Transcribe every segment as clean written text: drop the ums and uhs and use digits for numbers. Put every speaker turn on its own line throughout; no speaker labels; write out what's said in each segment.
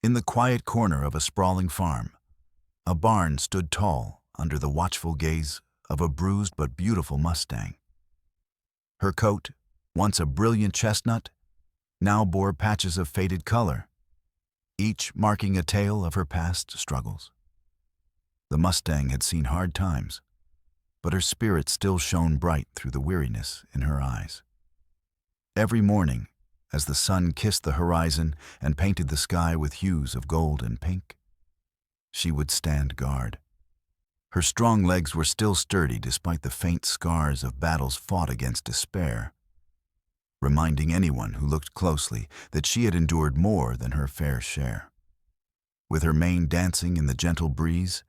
In the quiet corner of a sprawling farm, a barn stood tall under the watchful gaze of a bruised but beautiful Mustang. Her coat, once a brilliant chestnut, now bore patches of faded color, each marking a tale of her past struggles. The Mustang had seen hard times, but her spirit still shone bright through the weariness in her eyes. Every morning, as the sun kissed the horizon and painted the sky with hues of gold and pink, she would stand guard. Her strong legs were still sturdy despite the faint scars of battles fought against despair, reminding anyone who looked closely that she had endured more than her fair share. With her mane dancing in the gentle breeze,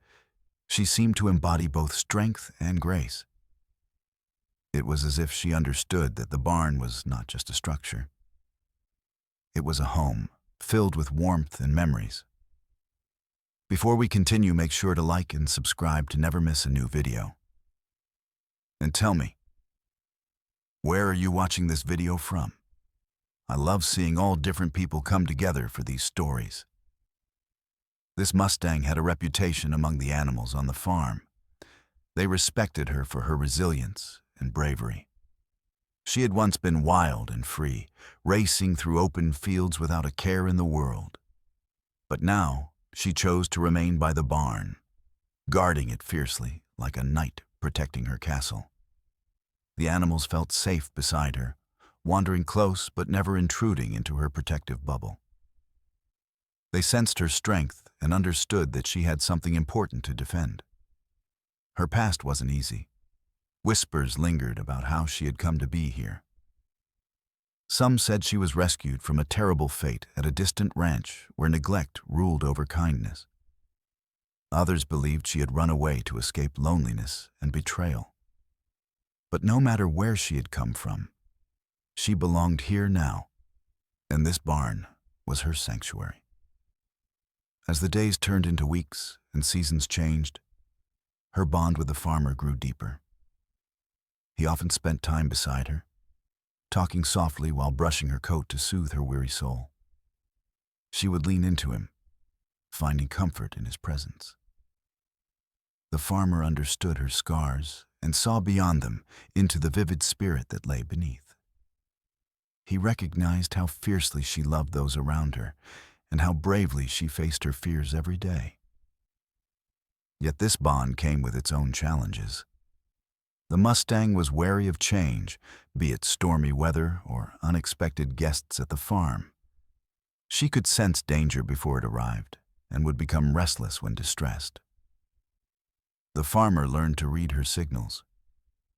she seemed to embody both strength and grace. It was as if she understood that the barn was not just a structure. It was a home filled with warmth and memories. Before we continue, make sure to like and subscribe to never miss a new video. And tell me, where are you watching this video from? I love seeing all different people come together for these stories. This Mustang had a reputation among the animals on the farm. They respected her for her resilience and bravery. She had once been wild and free, racing through open fields without a care in the world. But now, she chose to remain by the barn, guarding it fiercely like a knight protecting her castle. The animals felt safe beside her, wandering close but never intruding into her protective bubble. They sensed her strength and understood that she had something important to defend. Her past wasn't easy. Whispers lingered about how she had come to be here. Some said she was rescued from a terrible fate at a distant ranch where neglect ruled over kindness. Others believed she had run away to escape loneliness and betrayal. But no matter where she had come from, she belonged here now, and this barn was her sanctuary. As the days turned into weeks and seasons changed, her bond with the farmer grew deeper. He often spent time beside her, talking softly while brushing her coat to soothe her weary soul. She would lean into him, finding comfort in his presence. The farmer understood her scars and saw beyond them into the vivid spirit that lay beneath. He recognized how fiercely she loved those around her and how bravely she faced her fears every day. Yet this bond came with its own challenges. The Mustang was wary of change, be it stormy weather or unexpected guests at the farm. She could sense danger before it arrived and would become restless when distressed. The farmer learned to read her signals.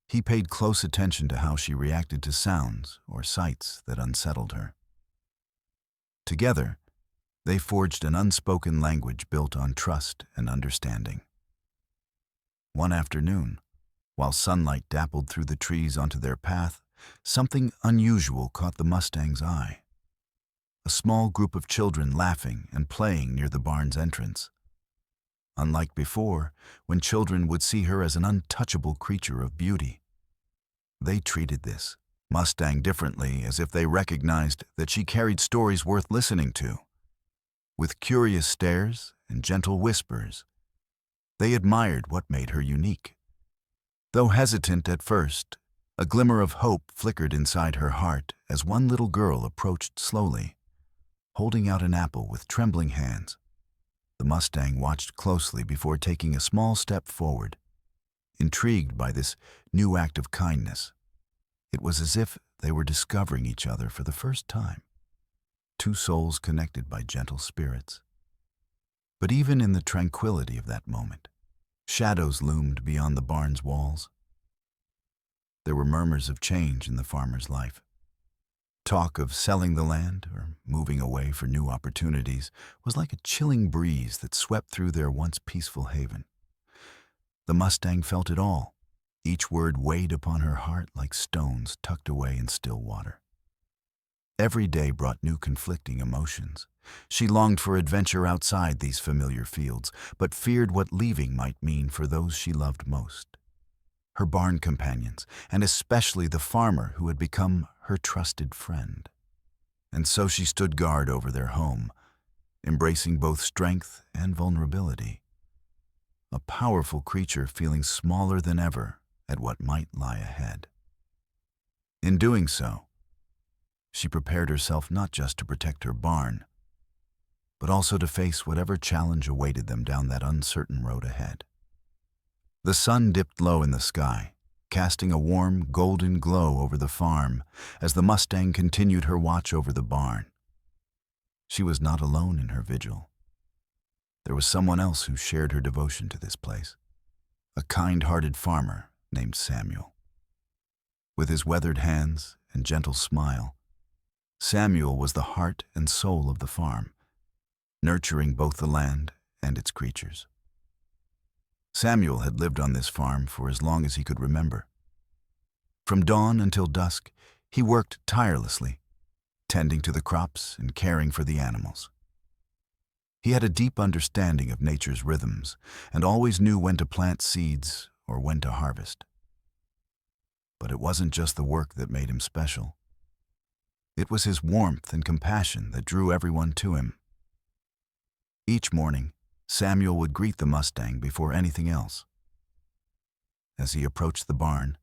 He paid close attention to how she reacted to sounds or sights that unsettled her. Together, they forged an unspoken language built on trust and understanding. One afternoon, while sunlight dappled through the trees onto their path, something unusual caught the Mustang's eye. A small group of children laughing and playing near the barn's entrance. Unlike before, when children would see her as an untouchable creature of beauty, they treated this Mustang differently, as if they recognized that she carried stories worth listening to. With curious stares and gentle whispers, they admired what made her unique. Though hesitant at first, a glimmer of hope flickered inside her heart as one little girl approached slowly, holding out an apple with trembling hands. The Mustang watched closely before taking a small step forward, intrigued by this new act of kindness. It was as if they were discovering each other for the first time, two souls connected by gentle spirits. But even in the tranquility of that moment, shadows loomed beyond the barn's walls. There were murmurs of change in the farmer's life. Talk of selling the land or moving away for new opportunities was like a chilling breeze that swept through their once peaceful haven. The Mustang felt it all. Each word weighed upon her heart like stones tucked away in still water. Every day brought new conflicting emotions. She longed for adventure outside these familiar fields, but feared what leaving might mean for those she loved most. Her barn companions, and especially the farmer who had become her trusted friend. And so she stood guard over their home, embracing both strength and vulnerability. A powerful creature feeling smaller than ever at what might lie ahead. In doing so, she prepared herself not just to protect her barn, but also to face whatever challenge awaited them down that uncertain road ahead. The sun dipped low in the sky, casting a warm, golden glow over the farm as the Mustang continued her watch over the barn. She was not alone in her vigil. There was someone else who shared her devotion to this place, a kind-hearted farmer named Samuel. With his weathered hands and gentle smile, Samuel was the heart and soul of the farm, nurturing both the land and its creatures. Samuel had lived on this farm for as long as he could remember. From dawn until dusk, he worked tirelessly, tending to the crops and caring for the animals. He had a deep understanding of nature's rhythms and always knew when to plant seeds or when to harvest. But it wasn't just the work that made him special. It was his warmth and compassion that drew everyone to him. Each morning, Samuel would greet the Mustang before anything else. As he approached the barn,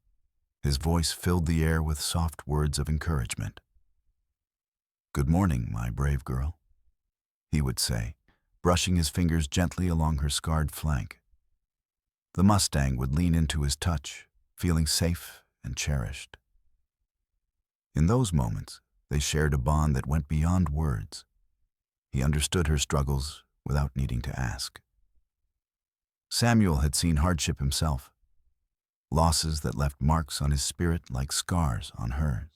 his voice filled the air with soft words of encouragement. "Good morning, my brave girl," he would say, brushing his fingers gently along her scarred flank. The Mustang would lean into his touch, feeling safe and cherished. In those moments, they shared a bond that went beyond words. He understood her struggles without needing to ask. Samuel had seen hardship himself, losses that left marks on his spirit like scars on hers.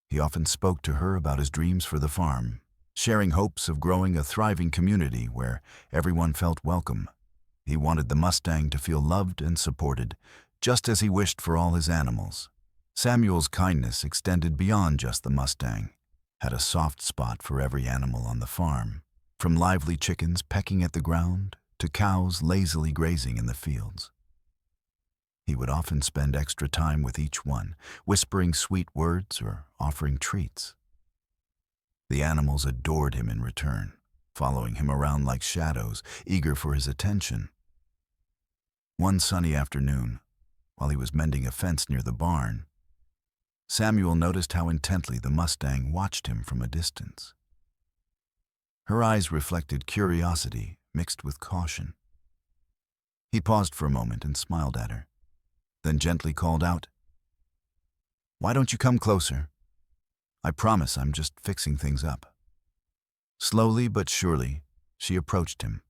He often spoke to her about his dreams for the farm, sharing hopes of growing a thriving community where everyone felt welcome. He wanted the Mustang to feel loved and supported, just as he wished for all his animals. Samuel's kindness extended beyond just the Mustang, had a soft spot for every animal on the farm, from lively chickens pecking at the ground to cows lazily grazing in the fields. He would often spend extra time with each one, whispering sweet words or offering treats. The animals adored him in return, following him around like shadows, eager for his attention. One sunny afternoon, while he was mending a fence near the barn, Samuel noticed how intently the Mustang watched him from a distance. Her eyes reflected curiosity mixed with caution. He paused for a moment and smiled at her, then gently called out, "Why don't you come closer? I promise I'm just fixing things up." Slowly but surely, she approached him,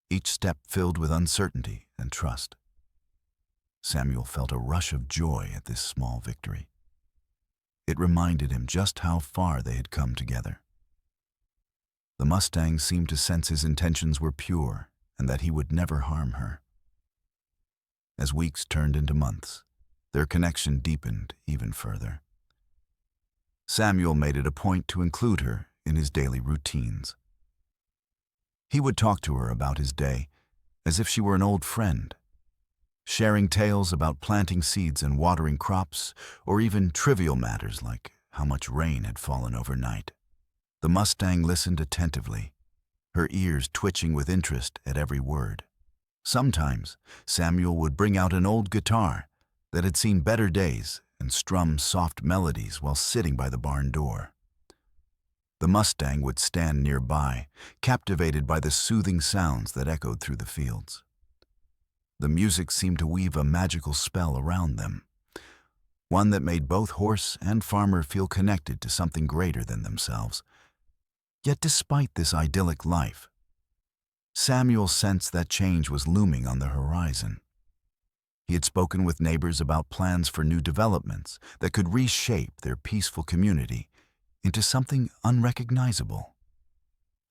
each step filled with uncertainty and trust. Samuel felt a rush of joy at this small victory. It reminded him just how far they had come together. The Mustang seemed to sense his intentions were pure and that he would never harm her. As weeks turned into months, their connection deepened even further. Samuel made it a point to include her in his daily routines. He would talk to her about his day as if she were an old friend, sharing tales about planting seeds and watering crops, or even trivial matters like how much rain had fallen overnight. The Mustang listened attentively, her ears twitching with interest at every word. Sometimes, Samuel would bring out an old guitar that had seen better days and strum soft melodies while sitting by the barn door. The Mustang would stand nearby, captivated by the soothing sounds that echoed through the fields. The music seemed to weave a magical spell around them, one that made both horse and farmer feel connected to something greater than themselves. Yet despite this idyllic life, Samuel sensed that change was looming on the horizon. He had spoken with neighbors about plans for new developments that could reshape their peaceful community into something unrecognizable.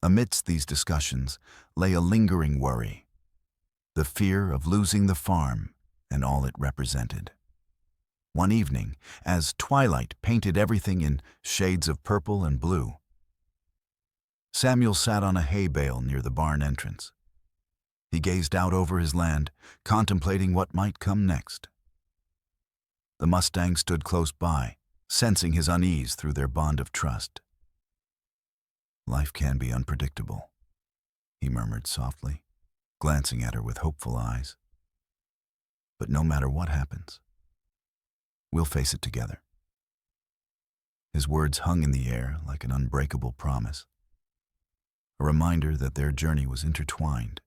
Amidst these discussions lay a lingering worry, the fear of losing the farm and all it represented. One evening, as twilight painted everything in shades of purple and blue, Samuel sat on a hay bale near the barn entrance. He gazed out over his land, contemplating what might come next. The Mustang stood close by, sensing his unease through their bond of trust. Life can be unpredictable, he murmured softly, glancing at her with hopeful eyes. But no matter what happens, we'll face it together. His words hung in the air like an unbreakable promise, a reminder that their journey was intertwined,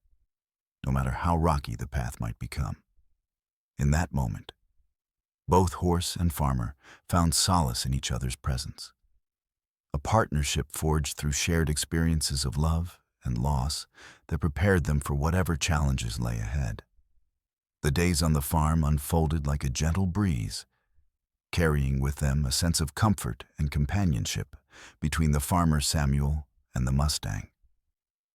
no matter how rocky the path might become. In that moment, both horse and farmer found solace in each other's presence. A partnership forged through shared experiences of love and loss that prepared them for whatever challenges lay ahead. The days on the farm unfolded like a gentle breeze, carrying with them a sense of comfort and companionship between the farmer Samuel and the Mustang.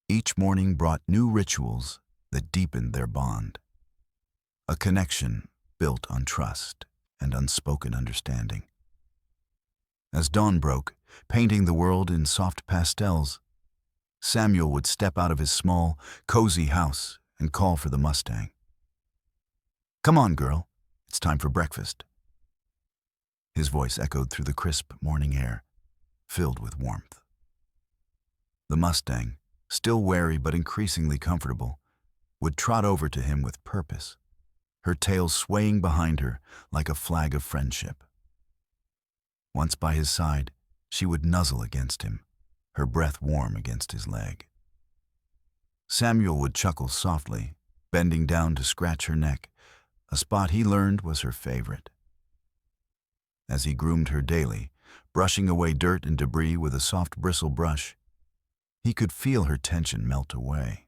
Each morning brought new rituals that deepened their bond, a connection built on trust and unspoken understanding. As dawn broke, painting the world in soft pastels, Samuel would step out of his small, cozy house and call for the Mustang. "Come on, girl, it's time for breakfast." His voice echoed through the crisp morning air, filled with warmth. The Mustang, still wary but increasingly comfortable, would trot over to him with purpose, her tail swaying behind her like a flag of friendship. Once by his side, she would nuzzle against him, her breath warm against his leg. Samuel would chuckle softly, bending down to scratch her neck, a spot he learned was her favorite. As he groomed her daily, brushing away dirt and debris with a soft bristle brush, he could feel her tension melt away.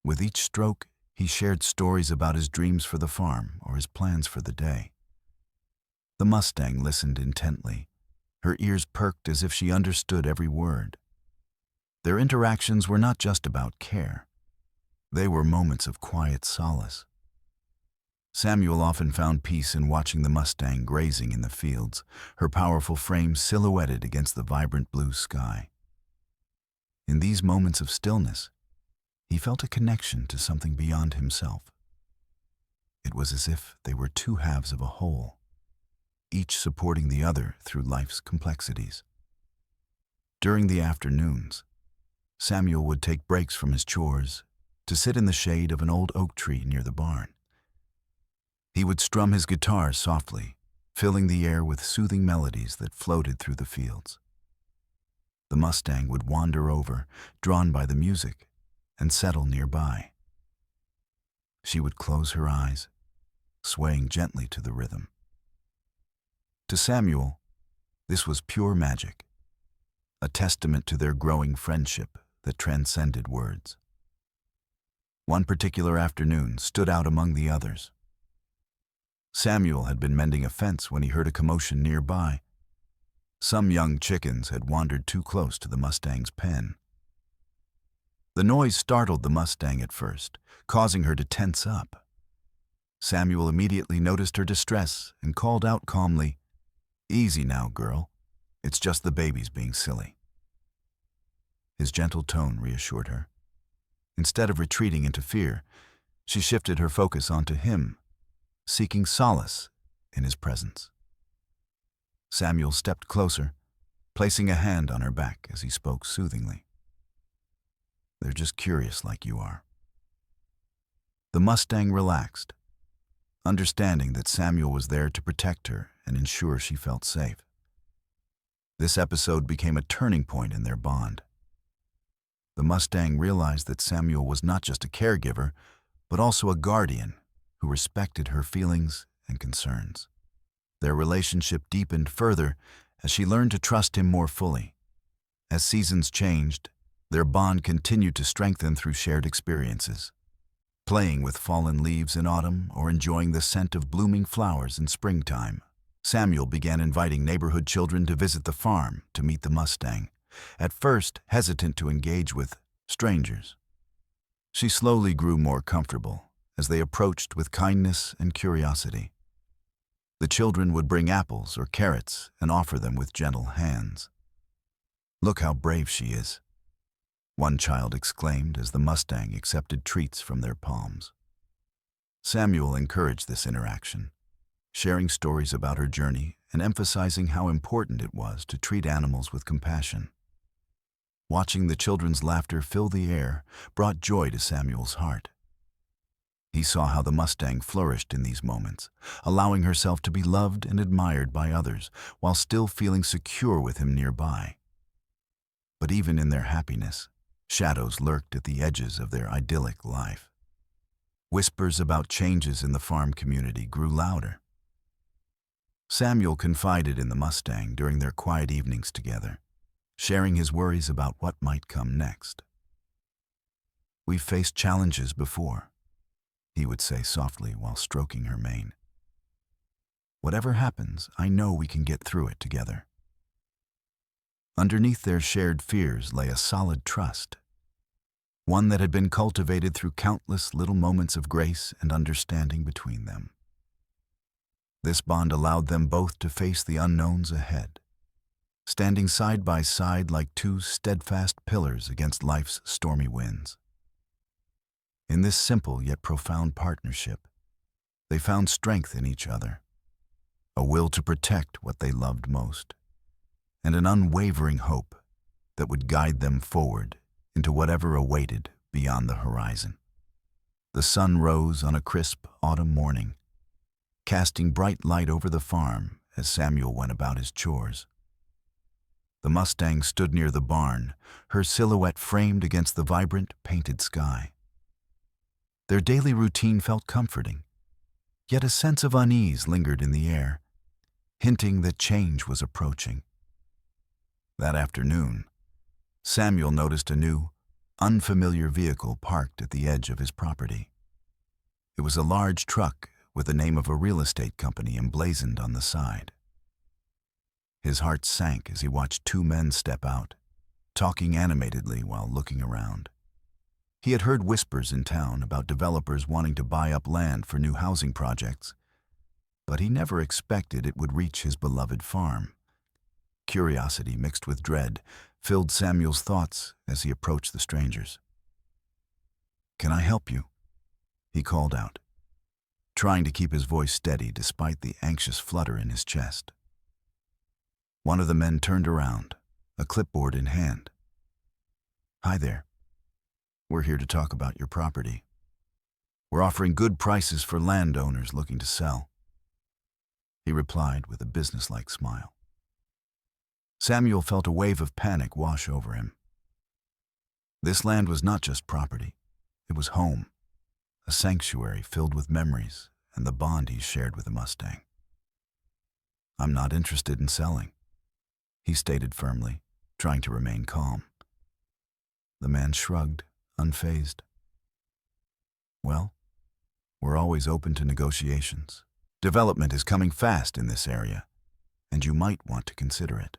With each stroke, he shared stories about his dreams for the farm or his plans for the day. The Mustang listened intently, her ears perked as if she understood every word. Their interactions were not just about care. They were moments of quiet solace. Samuel often found peace in watching the Mustang grazing in the fields, her powerful frame silhouetted against the vibrant blue sky. In these moments of stillness, he felt a connection to something beyond himself. It was as if they were two halves of a whole, each supporting the other through life's complexities. During the afternoons, Samuel would take breaks from his chores to sit in the shade of an old oak tree near the barn. He would strum his guitar softly, filling the air with soothing melodies that floated through the fields. The Mustang would wander over, drawn by the music, and settle nearby. She would close her eyes, swaying gently to the rhythm. To Samuel, this was pure magic, a testament to their growing friendship that transcended words. One particular afternoon stood out among the others. Samuel had been mending a fence when he heard a commotion nearby. Some young chickens had wandered too close to the Mustang's pen. The noise startled the Mustang at first, causing her to tense up. Samuel immediately noticed her distress and called out calmly, "Easy now, girl. It's just the babies being silly." His gentle tone reassured her. Instead of retreating into fear, she shifted her focus onto him, seeking solace in his presence. Samuel stepped closer, placing a hand on her back as he spoke soothingly. "They're just curious like you are." The Mustang relaxed, understanding that Samuel was there to protect her and ensure she felt safe. This episode became a turning point in their bond. The Mustang realized that Samuel was not just a caregiver, but also a guardian who respected her feelings and concerns. Their relationship deepened further as she learned to trust him more fully. As seasons changed, their bond continued to strengthen through shared experiences. Playing with fallen leaves in autumn or enjoying the scent of blooming flowers in springtime, Samuel began inviting neighborhood children to visit the farm to meet the Mustang, at first hesitant to engage with strangers. She slowly grew more comfortable as they approached with kindness and curiosity. The children would bring apples or carrots and offer them with gentle hands. "Look how brave she is," one child exclaimed as the Mustang accepted treats from their palms. Samuel encouraged this interaction, sharing stories about her journey and emphasizing how important it was to treat animals with compassion. Watching the children's laughter fill the air brought joy to Samuel's heart. He saw how the Mustang flourished in these moments, allowing herself to be loved and admired by others while still feeling secure with him nearby. But even in their happiness, shadows lurked at the edges of their idyllic life. Whispers about changes in the farm community grew louder. Samuel confided in the Mustang during their quiet evenings together, sharing his worries about what might come next. "We've faced challenges before," he would say softly while stroking her mane. "Whatever happens, I know we can get through it together." Underneath their shared fears lay a solid trust, one that had been cultivated through countless little moments of grace and understanding between them. This bond allowed them both to face the unknowns ahead, standing side by side like two steadfast pillars against life's stormy winds. In this simple yet profound partnership, they found strength in each other, a will to protect what they loved most, and an unwavering hope that would guide them forward into whatever awaited beyond the horizon. The sun rose on a crisp autumn morning, casting bright light over the farm as Samuel went about his chores. The Mustang stood near the barn, her silhouette framed against the vibrant, painted sky. Their daily routine felt comforting, yet a sense of unease lingered in the air, hinting that change was approaching. That afternoon, Samuel noticed a new, unfamiliar vehicle parked at the edge of his property. It was a large truck with the name of a real estate company emblazoned on the side. His heart sank as he watched two men step out, talking animatedly while looking around. He had heard whispers in town about developers wanting to buy up land for new housing projects, but he never expected it would reach his beloved farm. Curiosity mixed with dread filled Samuel's thoughts as he approached the strangers. "Can I help you?" he called out, trying to keep his voice steady despite the anxious flutter in his chest. One of the men turned around, a clipboard in hand. "Hi there. We're here to talk about your property. We're offering good prices for landowners looking to sell," he replied with a businesslike smile. Samuel felt a wave of panic wash over him. This land was not just property. It was home, a sanctuary filled with memories and the bond he shared with the Mustang. "I'm not interested in selling," he stated firmly, trying to remain calm. The man shrugged, unfazed. "Well, we're always open to negotiations. Development is coming fast in this area, and you might want to consider it."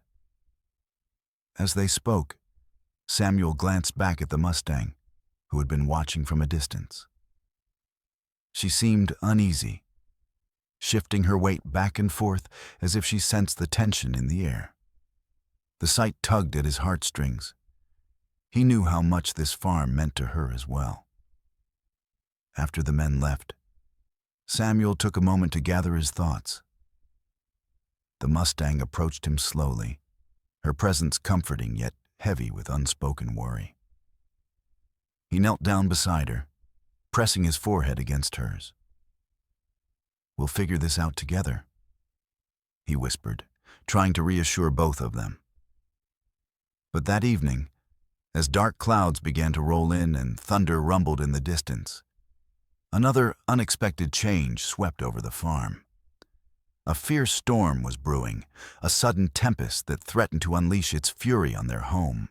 As they spoke, Samuel glanced back at the Mustang, who had been watching from a distance. She seemed uneasy, shifting her weight back and forth as if she sensed the tension in the air. The sight tugged at his heartstrings. He knew how much this farm meant to her as well. After the men left, Samuel took a moment to gather his thoughts. The Mustang approached him slowly, her presence comforting yet heavy with unspoken worry. He knelt down beside her, pressing his forehead against hers. "We'll figure this out together," he whispered, trying to reassure both of them. But that evening, as dark clouds began to roll in and thunder rumbled in the distance, another unexpected change swept over the farm. A fierce storm was brewing, a sudden tempest that threatened to unleash its fury on their home.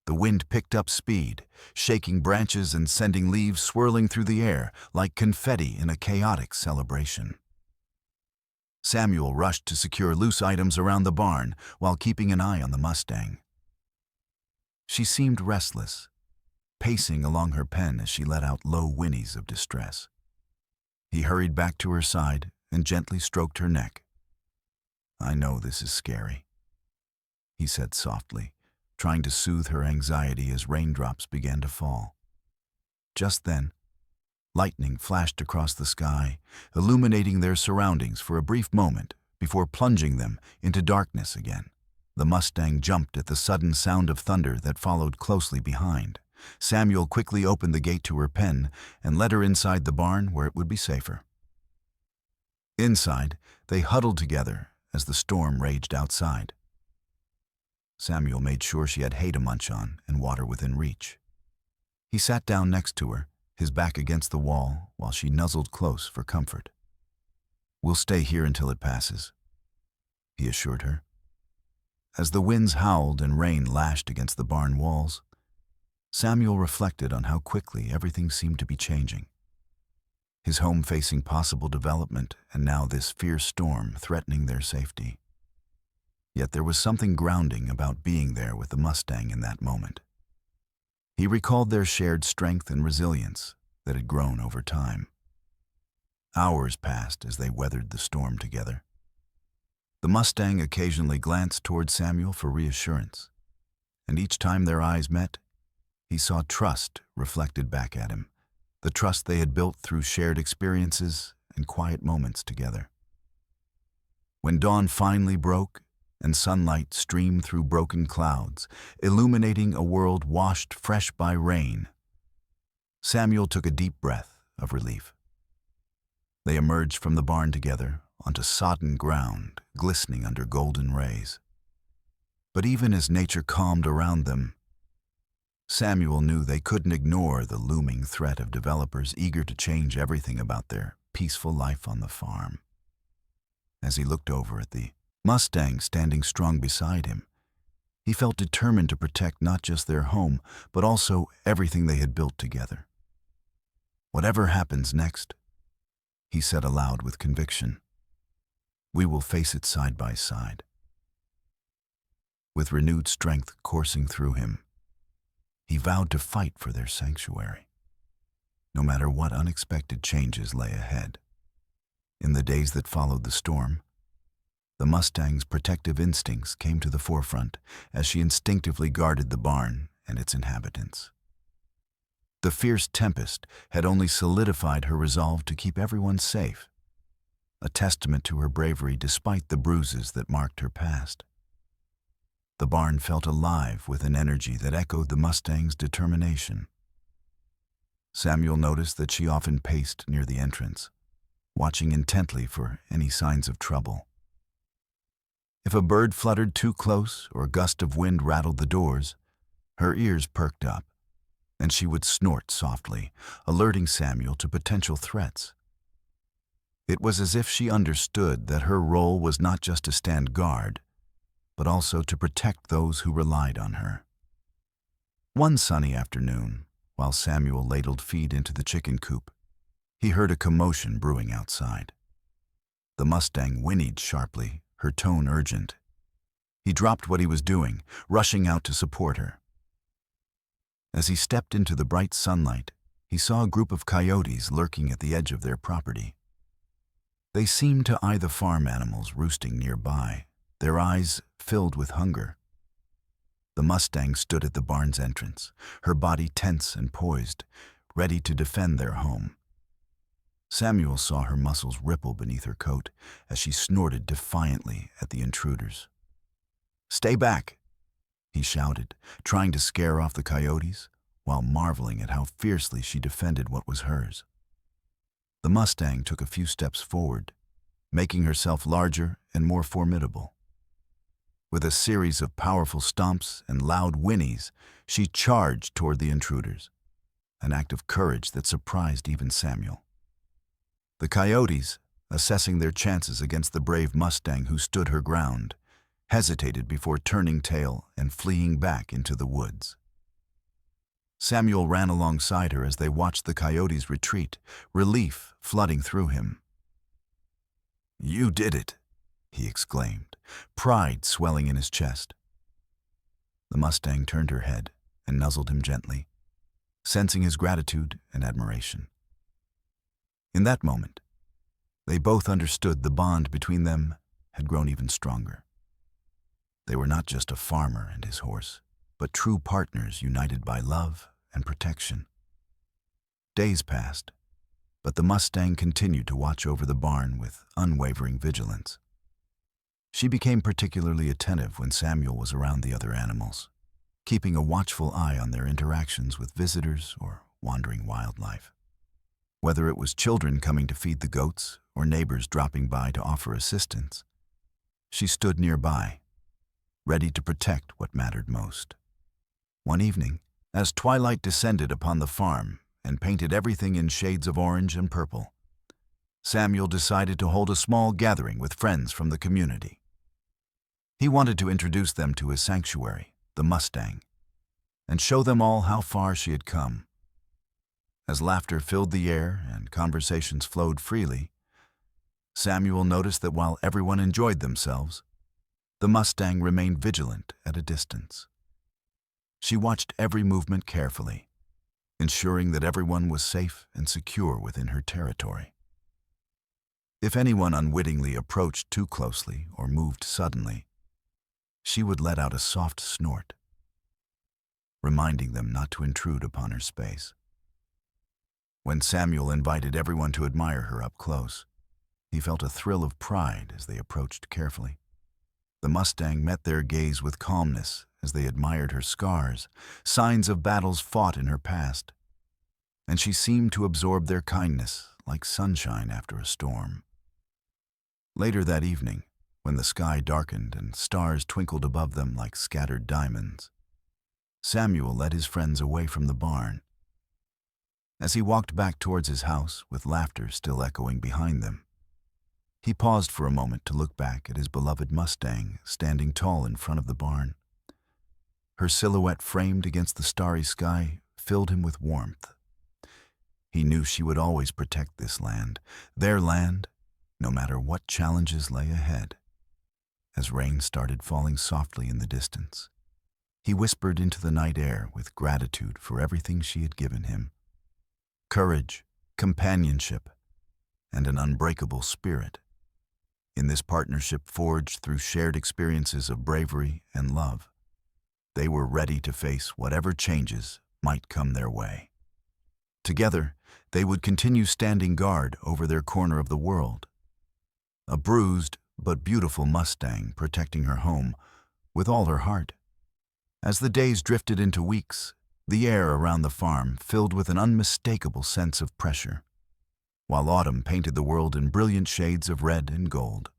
The wind picked up speed, shaking branches and sending leaves swirling through the air like confetti in a chaotic celebration. Samuel rushed to secure loose items around the barn while keeping an eye on the Mustang. She seemed restless, pacing along her pen as she let out low whinnies of distress. He hurried back to her side and gently stroked her neck. "I know this is scary," he said softly, trying to soothe her anxiety as raindrops began to fall. Just then, lightning flashed across the sky, illuminating their surroundings for a brief moment before plunging them into darkness again. The Mustang jumped at the sudden sound of thunder that followed closely behind. Samuel quickly opened the gate to her pen and led her inside the barn where it would be safer. Inside, they huddled together as the storm raged outside. Samuel made sure she had hay to munch on and water within reach. He sat down next to her, his back against the wall, while she nuzzled close for comfort. "We'll stay here until it passes," he assured her. As the winds howled and rain lashed against the barn walls, Samuel reflected on how quickly everything seemed to be changing. His home facing possible development, and now this fierce storm threatening their safety. Yet there was something grounding about being there with the Mustang in that moment. He recalled their shared strength and resilience that had grown over time. Hours passed as they weathered the storm together. The Mustang occasionally glanced toward Samuel for reassurance, and each time their eyes met, he saw trust reflected back at him, the trust they had built through shared experiences and quiet moments together. When dawn finally broke and sunlight streamed through broken clouds, illuminating a world washed fresh by rain, Samuel took a deep breath of relief. They emerged from the barn together onto sodden ground, glistening under golden rays. But even as nature calmed around them, Samuel knew they couldn't ignore the looming threat of developers eager to change everything about their peaceful life on the farm. As he looked over at the Mustang standing strong beside him, he felt determined to protect not just their home, but also everything they had built together. "Whatever happens next," he said aloud with conviction, "we will face it side by side." With renewed strength coursing through him, he vowed to fight for their sanctuary, no matter what unexpected changes lay ahead. In the days that followed the storm, the Mustang's protective instincts came to the forefront as she instinctively guarded the barn and its inhabitants. The fierce tempest had only solidified her resolve to keep everyone safe, a testament to her bravery despite the bruises that marked her past. The barn felt alive with an energy that echoed the Mustang's determination. Samuel noticed that she often paced near the entrance, watching intently for any signs of trouble. If a bird fluttered too close or a gust of wind rattled the doors, her ears perked up, and she would snort softly, alerting Samuel to potential threats. It was as if she understood that her role was not just to stand guard, but also to protect those who relied on her. One sunny afternoon, while Samuel ladled feed into the chicken coop, he heard a commotion brewing outside. The Mustang whinnied sharply, her tone urgent. He dropped what he was doing, rushing out to support her. As he stepped into the bright sunlight, he saw a group of coyotes lurking at the edge of their property. They seemed to eye the farm animals roosting nearby, their eyes filled with hunger. The Mustang stood at the barn's entrance, her body tense and poised, ready to defend their home. Samuel saw her muscles ripple beneath her coat as she snorted defiantly at the intruders. "Stay back," he shouted, trying to scare off the coyotes, while marveling at how fiercely she defended what was hers. The Mustang took a few steps forward, making herself larger and more formidable. With a series of powerful stomps and loud whinnies, she charged toward the intruders, an act of courage that surprised even Samuel. The coyotes, assessing their chances against the brave Mustang who stood her ground, hesitated before turning tail and fleeing back into the woods. Samuel ran alongside her as they watched the coyotes retreat, relief flooding through him. "You did it," he exclaimed, pride swelling in his chest. The Mustang turned her head and nuzzled him gently, sensing his gratitude and admiration. In that moment, they both understood the bond between them had grown even stronger. They were not just a farmer and his horse, but true partners united by love and protection. Days passed, but the Mustang continued to watch over the barn with unwavering vigilance. She became particularly attentive when Samuel was around the other animals, keeping a watchful eye on their interactions with visitors or wandering wildlife. Whether it was children coming to feed the goats or neighbors dropping by to offer assistance, she stood nearby, ready to protect what mattered most. One evening, as twilight descended upon the farm and painted everything in shades of orange and purple, Samuel decided to hold a small gathering with friends from the community. He wanted to introduce them to his sanctuary, the Mustang, and show them all how far she had come. As laughter filled the air and conversations flowed freely, Samuel noticed that while everyone enjoyed themselves, the Mustang remained vigilant at a distance. She watched every movement carefully, ensuring that everyone was safe and secure within her territory. If anyone unwittingly approached too closely or moved suddenly, she would let out a soft snort, reminding them not to intrude upon her space. When Samuel invited everyone to admire her up close, he felt a thrill of pride as they approached carefully. The Mustang met their gaze with calmness as they admired her scars, signs of battles fought in her past, and she seemed to absorb their kindness like sunshine after a storm. Later that evening, when the sky darkened and stars twinkled above them like scattered diamonds, Samuel led his friends away from the barn. As he walked back towards his house with laughter still echoing behind them, he paused for a moment to look back at his beloved Mustang standing tall in front of the barn. Her silhouette framed against the starry sky filled him with warmth. He knew she would always protect this land, their land, no matter what challenges lay ahead. As rain started falling softly in the distance, he whispered into the night air with gratitude for everything she had given him: courage, companionship, and an unbreakable spirit. In this partnership forged through shared experiences of bravery and love, they were ready to face whatever changes might come their way. Together, they would continue standing guard over their corner of the world, a bruised but beautiful Mustang protecting her home with all her heart. As the days drifted into weeks, the air around the farm filled with an unmistakable sense of pressure, while autumn painted the world in brilliant shades of red and gold.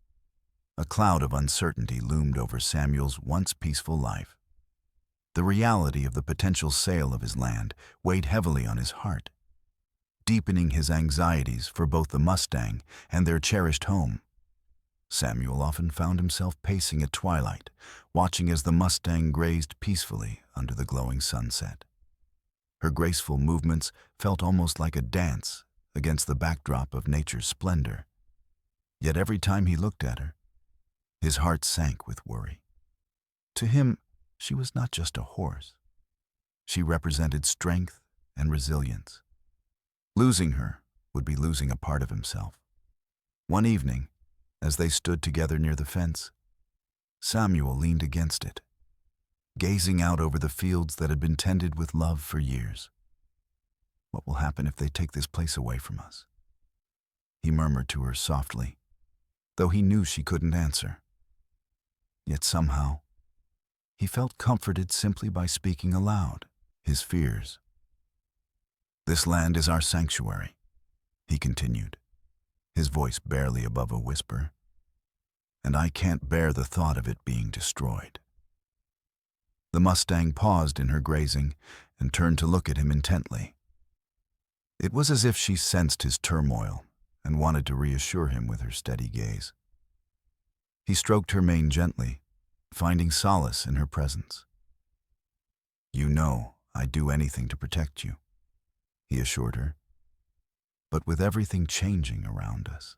A cloud of uncertainty loomed over Samuel's once peaceful life. The reality of the potential sale of his land weighed heavily on his heart, deepening his anxieties for both the Mustang and their cherished home. Samuel often found himself pacing at twilight, watching as the Mustang grazed peacefully under the glowing sunset. Her graceful movements felt almost like a dance against the backdrop of nature's splendor. Yet every time he looked at her, his heart sank with worry. To him, she was not just a horse. She represented strength and resilience. Losing her would be losing a part of himself. One evening, as they stood together near the fence, Samuel leaned against it, gazing out over the fields that had been tended with love for years. "What will happen if they take this place away from us?" he murmured to her softly, though he knew she couldn't answer. Yet somehow, he felt comforted simply by speaking aloud his fears. "This land is our sanctuary," he continued, his voice barely above a whisper, "and I can't bear the thought of it being destroyed." The Mustang paused in her grazing and turned to look at him intently. It was as if she sensed his turmoil and wanted to reassure him with her steady gaze. He stroked her mane gently, finding solace in her presence. "You know I'd do anything to protect you," he assured her. "But with everything changing around us,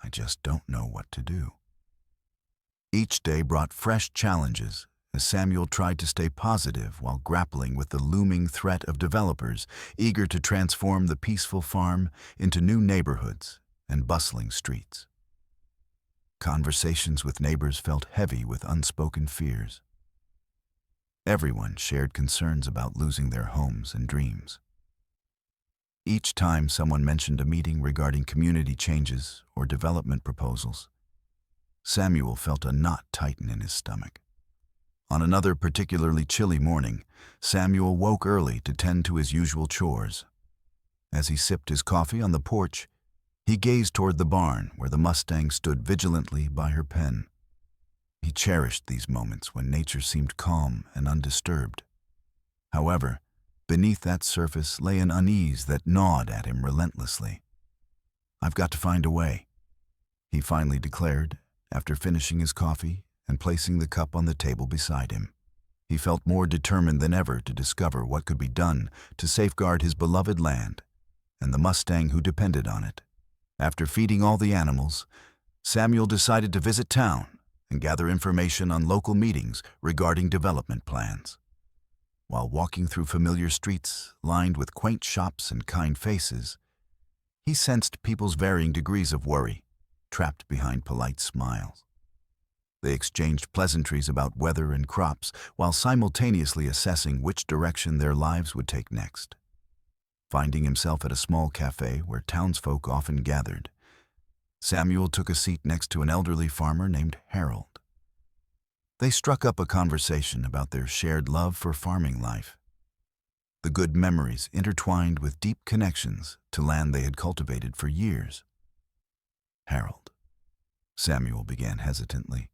I just don't know what to do." Each day brought fresh challenges as Samuel tried to stay positive while grappling with the looming threat of developers eager to transform the peaceful farm into new neighborhoods and bustling streets. Conversations with neighbors felt heavy with unspoken fears. Everyone shared concerns about losing their homes and dreams. Each time someone mentioned a meeting regarding community changes or development proposals, Samuel felt a knot tighten in his stomach. On another particularly chilly morning, Samuel woke early to tend to his usual chores. As he sipped his coffee on the porch, he gazed toward the barn where the Mustang stood vigilantly by her pen. He cherished these moments when nature seemed calm and undisturbed. However, beneath that surface lay an unease that gnawed at him relentlessly. "I've got to find a way," he finally declared after finishing his coffee and placing the cup on the table beside him. He felt more determined than ever to discover what could be done to safeguard his beloved land and the Mustang who depended on it. After feeding all the animals, Samuel decided to visit town and gather information on local meetings regarding development plans. While walking through familiar streets lined with quaint shops and kind faces, he sensed people's varying degrees of worry, trapped behind polite smiles. They exchanged pleasantries about weather and crops while simultaneously assessing which direction their lives would take next. Finding himself at a small cafe where townsfolk often gathered, Samuel took a seat next to an elderly farmer named Harold. They struck up a conversation about their shared love for farming life. The good memories intertwined with deep connections to land they had cultivated for years. "Harold," Samuel began hesitantly,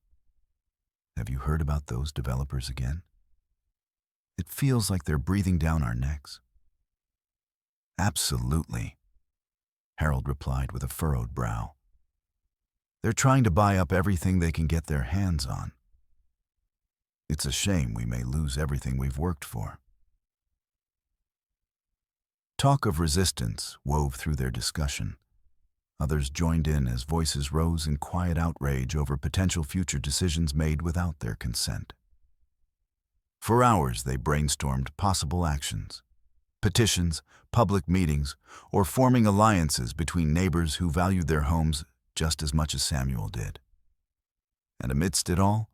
"have you heard about those developers again? It feels like they're breathing down our necks." "Absolutely," Harold replied with a furrowed brow. "They're trying to buy up everything they can get their hands on. It's a shame we may lose everything we've worked for." Talk of resistance wove through their discussion. Others joined in as voices rose in quiet outrage over potential future decisions made without their consent. For hours they brainstormed possible actions, petitions, public meetings, or forming alliances between neighbors who valued their homes just as much as Samuel did. And amidst it all,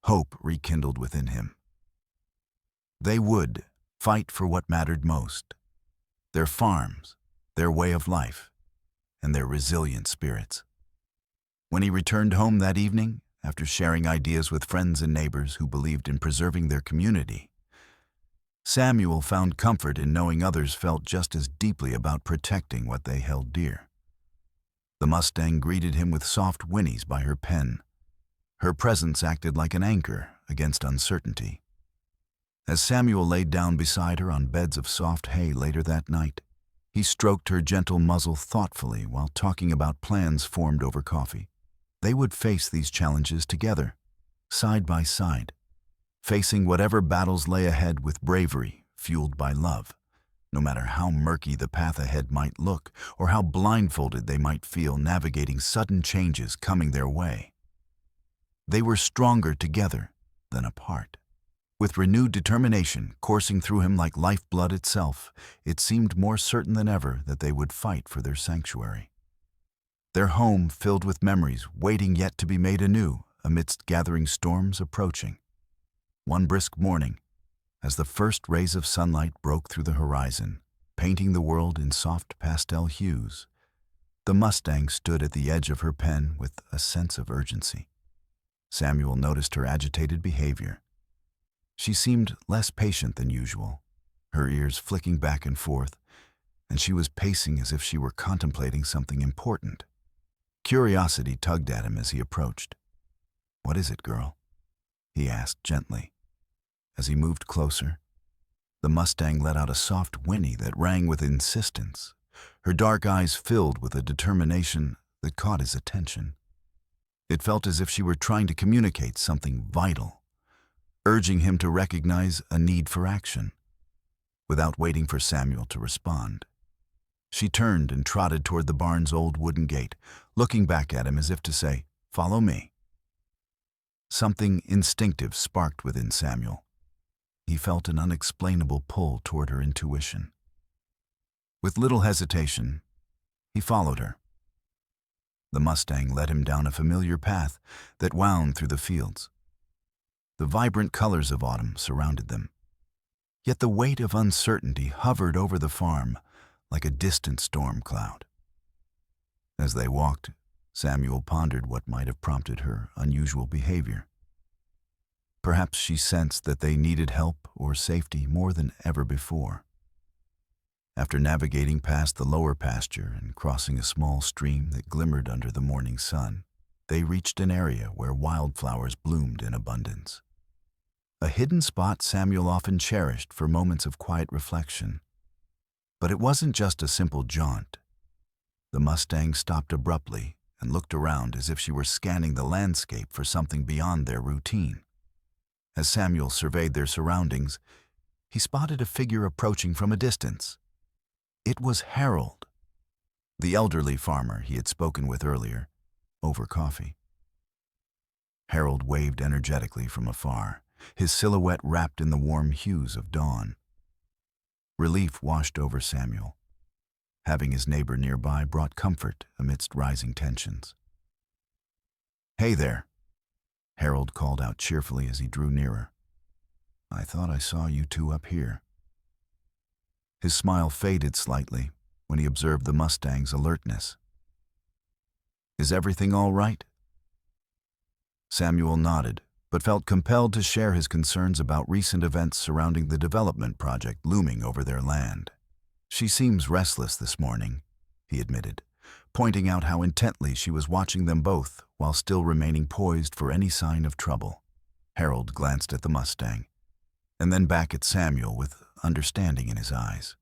hope rekindled within him. They would fight for what mattered most: their farms, their way of life, and their resilient spirits. When he returned home that evening, after sharing ideas with friends and neighbors who believed in preserving their community, Samuel found comfort in knowing others felt just as deeply about protecting what they held dear. The Mustang greeted him with soft whinnies by her pen. Her presence acted like an anchor against uncertainty. As Samuel laid down beside her on beds of soft hay later that night, he stroked her gentle muzzle thoughtfully while talking about plans formed over coffee. They would face these challenges together, side by side, facing whatever battles lay ahead with bravery fueled by love, no matter how murky the path ahead might look or how blindfolded they might feel navigating sudden changes coming their way. They were stronger together than apart. With renewed determination coursing through him like lifeblood itself, it seemed more certain than ever that they would fight for their sanctuary. Their home filled with memories waiting yet to be made anew amidst gathering storms approaching. One brisk morning, as the first rays of sunlight broke through the horizon, painting the world in soft pastel hues, the Mustang stood at the edge of her pen with a sense of urgency. Samuel noticed her agitated behavior. She seemed less patient than usual, her ears flicking back and forth, and she was pacing as if she were contemplating something important. Curiosity tugged at him as he approached. "What is it, girl?" he asked gently. As he moved closer, the Mustang let out a soft whinny that rang with insistence, her dark eyes filled with a determination that caught his attention. It felt as if she were trying to communicate something vital, urging him to recognize a need for action. Without waiting for Samuel to respond, she turned and trotted toward the barn's old wooden gate, looking back at him as if to say, "Follow me." Something instinctive sparked within Samuel. He felt an unexplainable pull toward her intuition. With little hesitation, he followed her. The Mustang led him down a familiar path that wound through the fields. The vibrant colors of autumn surrounded them, yet the weight of uncertainty hovered over the farm like a distant storm cloud. As they walked, Samuel pondered what might have prompted her unusual behavior. Perhaps she sensed that they needed help or safety more than ever before. After navigating past the lower pasture and crossing a small stream that glimmered under the morning sun, they reached an area where wildflowers bloomed in abundance. A hidden spot Samuel often cherished for moments of quiet reflection. But it wasn't just a simple jaunt. The Mustang stopped abruptly and looked around as if she were scanning the landscape for something beyond their routine. As Samuel surveyed their surroundings, he spotted a figure approaching from a distance. It was Harold, the elderly farmer he had spoken with earlier, over coffee. Harold waved energetically from afar, his silhouette wrapped in the warm hues of dawn. Relief washed over Samuel. Having his neighbor nearby brought comfort amidst rising tensions. "Hey there," Harold called out cheerfully as he drew nearer. "I thought I saw you two up here." His smile faded slightly when he observed the Mustang's alertness. "Is everything all right?" Samuel nodded, but felt compelled to share his concerns about recent events surrounding the development project looming over their land. "She seems restless this morning," he admitted, pointing out how intently she was watching them both while still remaining poised for any sign of trouble. Harold glanced at the Mustang, and then back at Samuel with understanding in his eyes.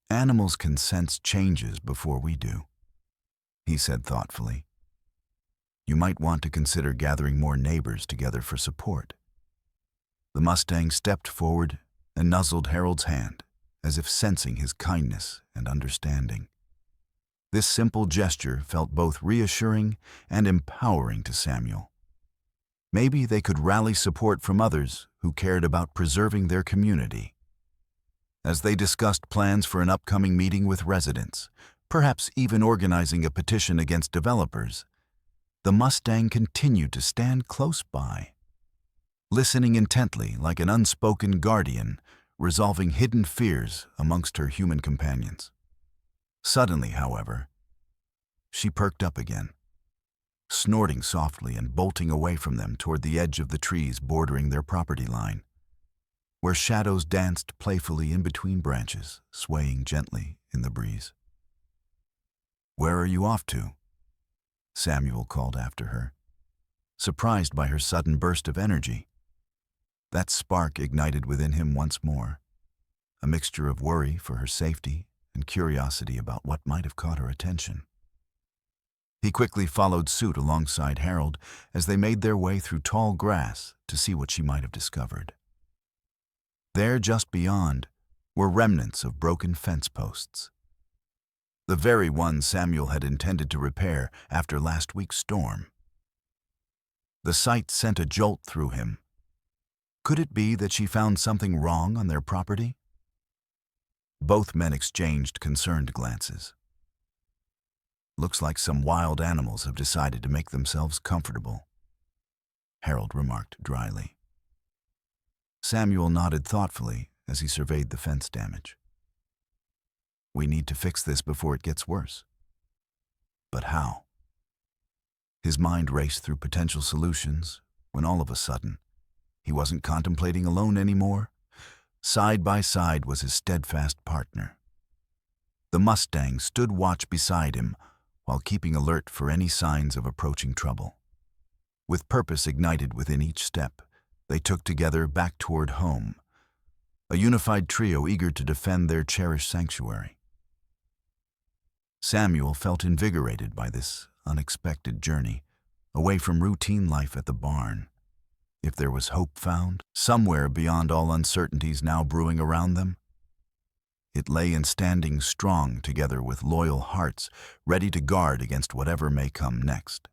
"Animals can sense changes before we do," he said thoughtfully. "You might want to consider gathering more neighbors together for support." The Mustang stepped forward and nuzzled Harold's hand, as if sensing his kindness and understanding. This simple gesture felt both reassuring and empowering to Samuel. Maybe they could rally support from others who cared about preserving their community. As they discussed plans for an upcoming meeting with residents, perhaps even organizing a petition against developers, the Mustang continued to stand close by, listening intently like an unspoken guardian, resolving hidden fears amongst her human companions. Suddenly, however, she perked up again, snorting softly and bolting away from them toward the edge of the trees bordering their property line, where shadows danced playfully in between branches, swaying gently in the breeze. "Where are you off to?" Samuel called after her, surprised by her sudden burst of energy. That spark ignited within him once more, a mixture of worry for her safety and curiosity about what might have caught her attention. He quickly followed suit alongside Harold as they made their way through tall grass to see what she might have discovered. There, just beyond, were remnants of broken fence posts, the very ones Samuel had intended to repair after last week's storm. The sight sent a jolt through him. Could it be that she found something wrong on their property? Both men exchanged concerned glances. "Looks like some wild animals have decided to make themselves comfortable," Harold remarked dryly. Samuel nodded thoughtfully as he surveyed the fence damage. "We need to fix this before it gets worse." But how? His mind raced through potential solutions when all of a sudden, he wasn't contemplating alone anymore. Side by side was his steadfast partner. The Mustang stood watch beside him while keeping alert for any signs of approaching trouble. With purpose ignited within each step, they took together back toward home, a unified trio eager to defend their cherished sanctuary. Samuel felt invigorated by this unexpected journey, away from routine life at the barn. If there was hope found, somewhere beyond all uncertainties now brewing around them, it lay in standing strong together with loyal hearts, ready to guard against whatever may come next.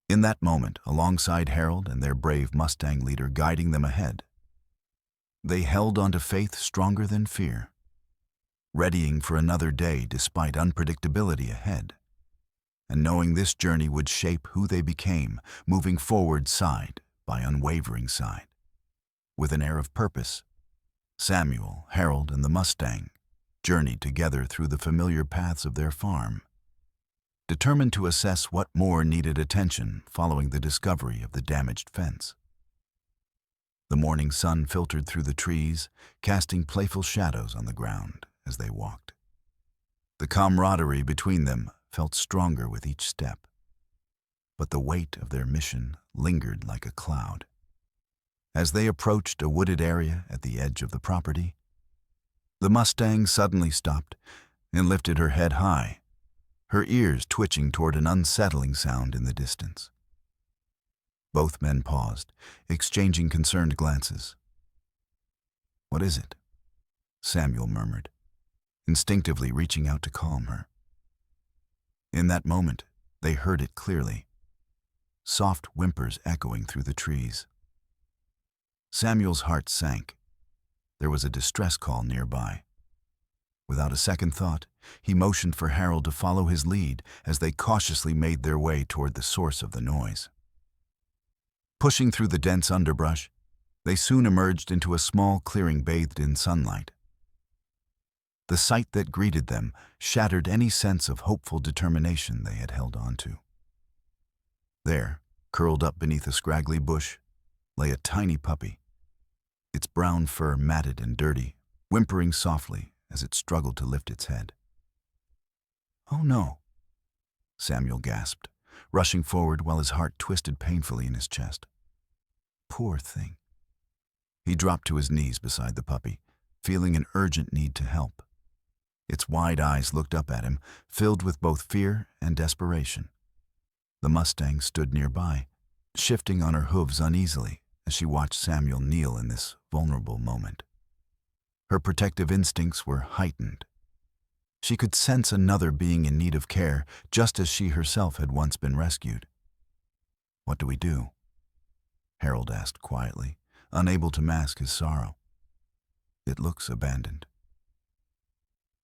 In that moment, alongside Harold and their brave Mustang leader guiding them ahead, they held onto faith stronger than fear, readying for another day despite unpredictability ahead, and knowing this journey would shape who they became, moving forward side by unwavering side. With an air of purpose, Samuel, Harold, and the Mustang journeyed together through the familiar paths of their farm, determined to assess what more needed attention following the discovery of the damaged fence. The morning sun filtered through the trees, casting playful shadows on the ground as they walked. The camaraderie between them felt stronger with each step, but the weight of their mission lingered like a cloud. As they approached a wooded area at the edge of the property, the Mustang suddenly stopped and lifted her head high, her ears twitching toward an unsettling sound in the distance. Both men paused, exchanging concerned glances. "What is it?" Samuel murmured, instinctively reaching out to calm her. In that moment, they heard it clearly, soft whimpers echoing through the trees. Samuel's heart sank. There was a distress call nearby. Without a second thought, he motioned for Harold to follow his lead as they cautiously made their way toward the source of the noise. Pushing through the dense underbrush, they soon emerged into a small clearing bathed in sunlight. The sight that greeted them shattered any sense of hopeful determination they had held on to. There, curled up beneath a scraggly bush, lay a tiny puppy, its brown fur matted and dirty, whimpering softly as it struggled to lift its head. "Oh no," Samuel gasped, rushing forward while his heart twisted painfully in his chest. Poor thing. He dropped to his knees beside the puppy, feeling an urgent need to help. Its wide eyes looked up at him, filled with both fear and desperation. The Mustang stood nearby, shifting on her hooves uneasily as she watched Samuel kneel in this vulnerable moment. Her protective instincts were heightened. She could sense another being in need of care, just as she herself had once been rescued. "What do we do?" Harold asked quietly, unable to mask his sorrow. "It looks abandoned."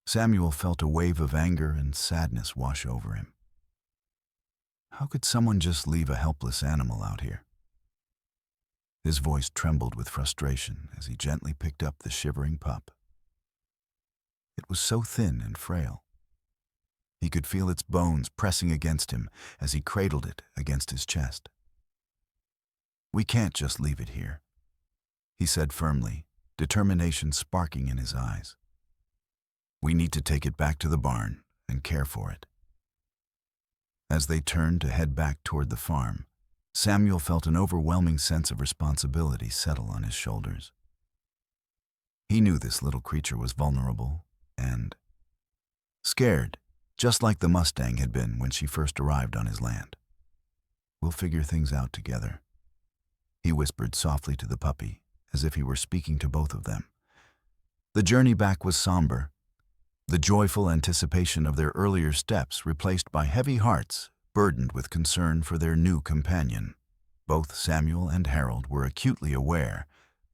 Samuel felt a wave of anger and sadness wash over him. How could someone just leave a helpless animal out here? His voice trembled with frustration as he gently picked up the shivering pup. It was so thin and frail. He could feel its bones pressing against him as he cradled it against his chest. "We can't just leave it here," he said firmly, determination sparking in his eyes. "We need to take it back to the barn and care for it." As they turned to head back toward the farm, Samuel felt an overwhelming sense of responsibility settle on his shoulders. He knew this little creature was vulnerable and scared, just like the Mustang had been when she first arrived on his land. "We'll figure things out together," he whispered softly to the puppy, as if he were speaking to both of them. The journey back was somber, the joyful anticipation of their earlier steps replaced by heavy hearts burdened with concern for their new companion. Both Samuel and Harold were acutely aware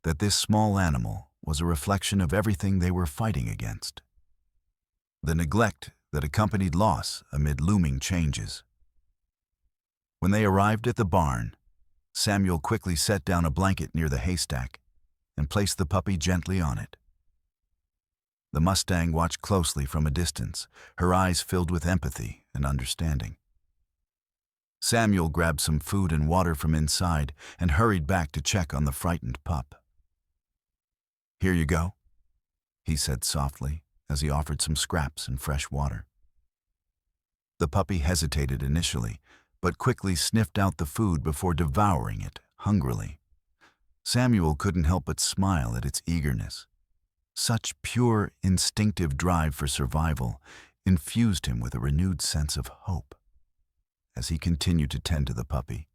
that this small animal was a reflection of everything they were fighting against. The neglect that accompanied loss amid looming changes. When they arrived at the barn, Samuel quickly set down a blanket near the haystack and placed the puppy gently on it. The Mustang watched closely from a distance, her eyes filled with empathy and understanding. Samuel grabbed some food and water from inside and hurried back to check on the frightened pup. "Here you go," he said softly as he offered some scraps and fresh water. The puppy hesitated initially, but quickly sniffed out the food before devouring it hungrily. Samuel couldn't help but smile at its eagerness. Such pure, instinctive drive for survival infused him with a renewed sense of hope. As he continued to tend to the puppy,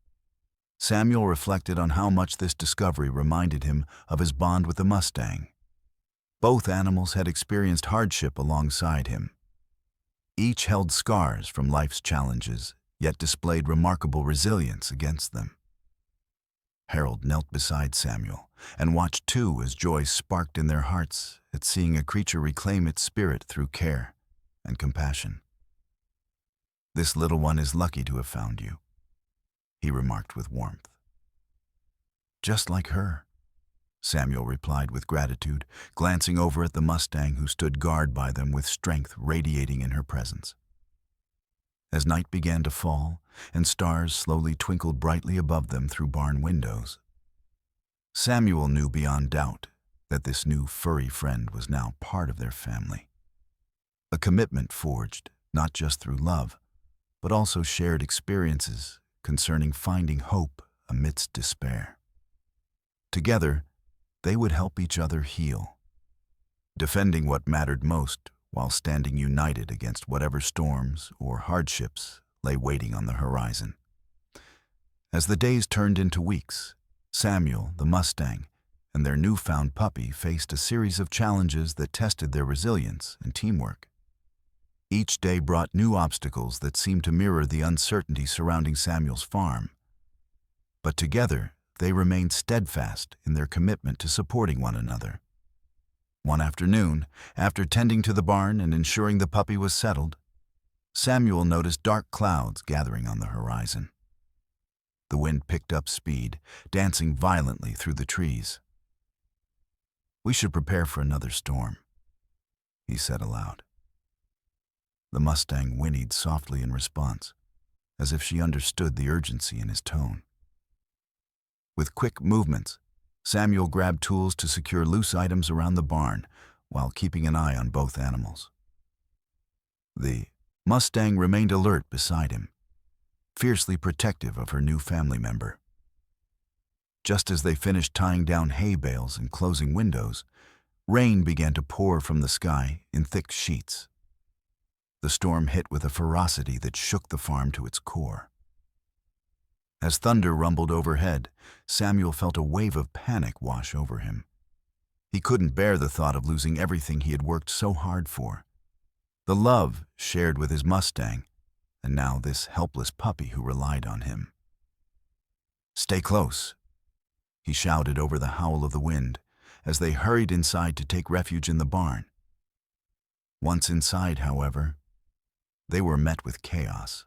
Samuel reflected on how much this discovery reminded him of his bond with the Mustang. Both animals had experienced hardship alongside him. Each held scars from life's challenges, yet displayed remarkable resilience against them. Harold knelt beside Samuel and watched too as joy sparked in their hearts at seeing a creature reclaim its spirit through care and compassion. "This little one is lucky to have found you," he remarked with warmth. "Just like her," Samuel replied with gratitude, glancing over at the Mustang who stood guard by them with strength radiating in her presence. As night began to fall and stars slowly twinkled brightly above them through barn windows, Samuel knew beyond doubt that this new furry friend was now part of their family. A commitment forged not just through love, but also shared experiences concerning finding hope amidst despair. Together, they would help each other heal, defending what mattered most while standing united against whatever storms or hardships lay waiting on the horizon. As the days turned into weeks, Samuel, the Mustang, and their newfound puppy faced a series of challenges that tested their resilience and teamwork. Each day brought new obstacles that seemed to mirror the uncertainty surrounding Samuel's farm. But together, they remained steadfast in their commitment to supporting one another. One afternoon, after tending to the barn and ensuring the puppy was settled, Samuel noticed dark clouds gathering on the horizon. The wind picked up speed, dancing violently through the trees. "We should prepare for another storm," he said aloud. The Mustang whinnied softly in response, as if she understood the urgency in his tone. With quick movements, Samuel grabbed tools to secure loose items around the barn while keeping an eye on both animals. The Mustang remained alert beside him, fiercely protective of her new family member. Just as they finished tying down hay bales and closing windows, rain began to pour from the sky in thick sheets. The storm hit with a ferocity that shook the farm to its core. As thunder rumbled overhead, Samuel felt a wave of panic wash over him. He couldn't bear the thought of losing everything he had worked so hard for. The love shared with his Mustang, and now this helpless puppy who relied on him. "Stay close," he shouted over the howl of the wind as they hurried inside to take refuge in the barn. Once inside, however, they were met with chaos.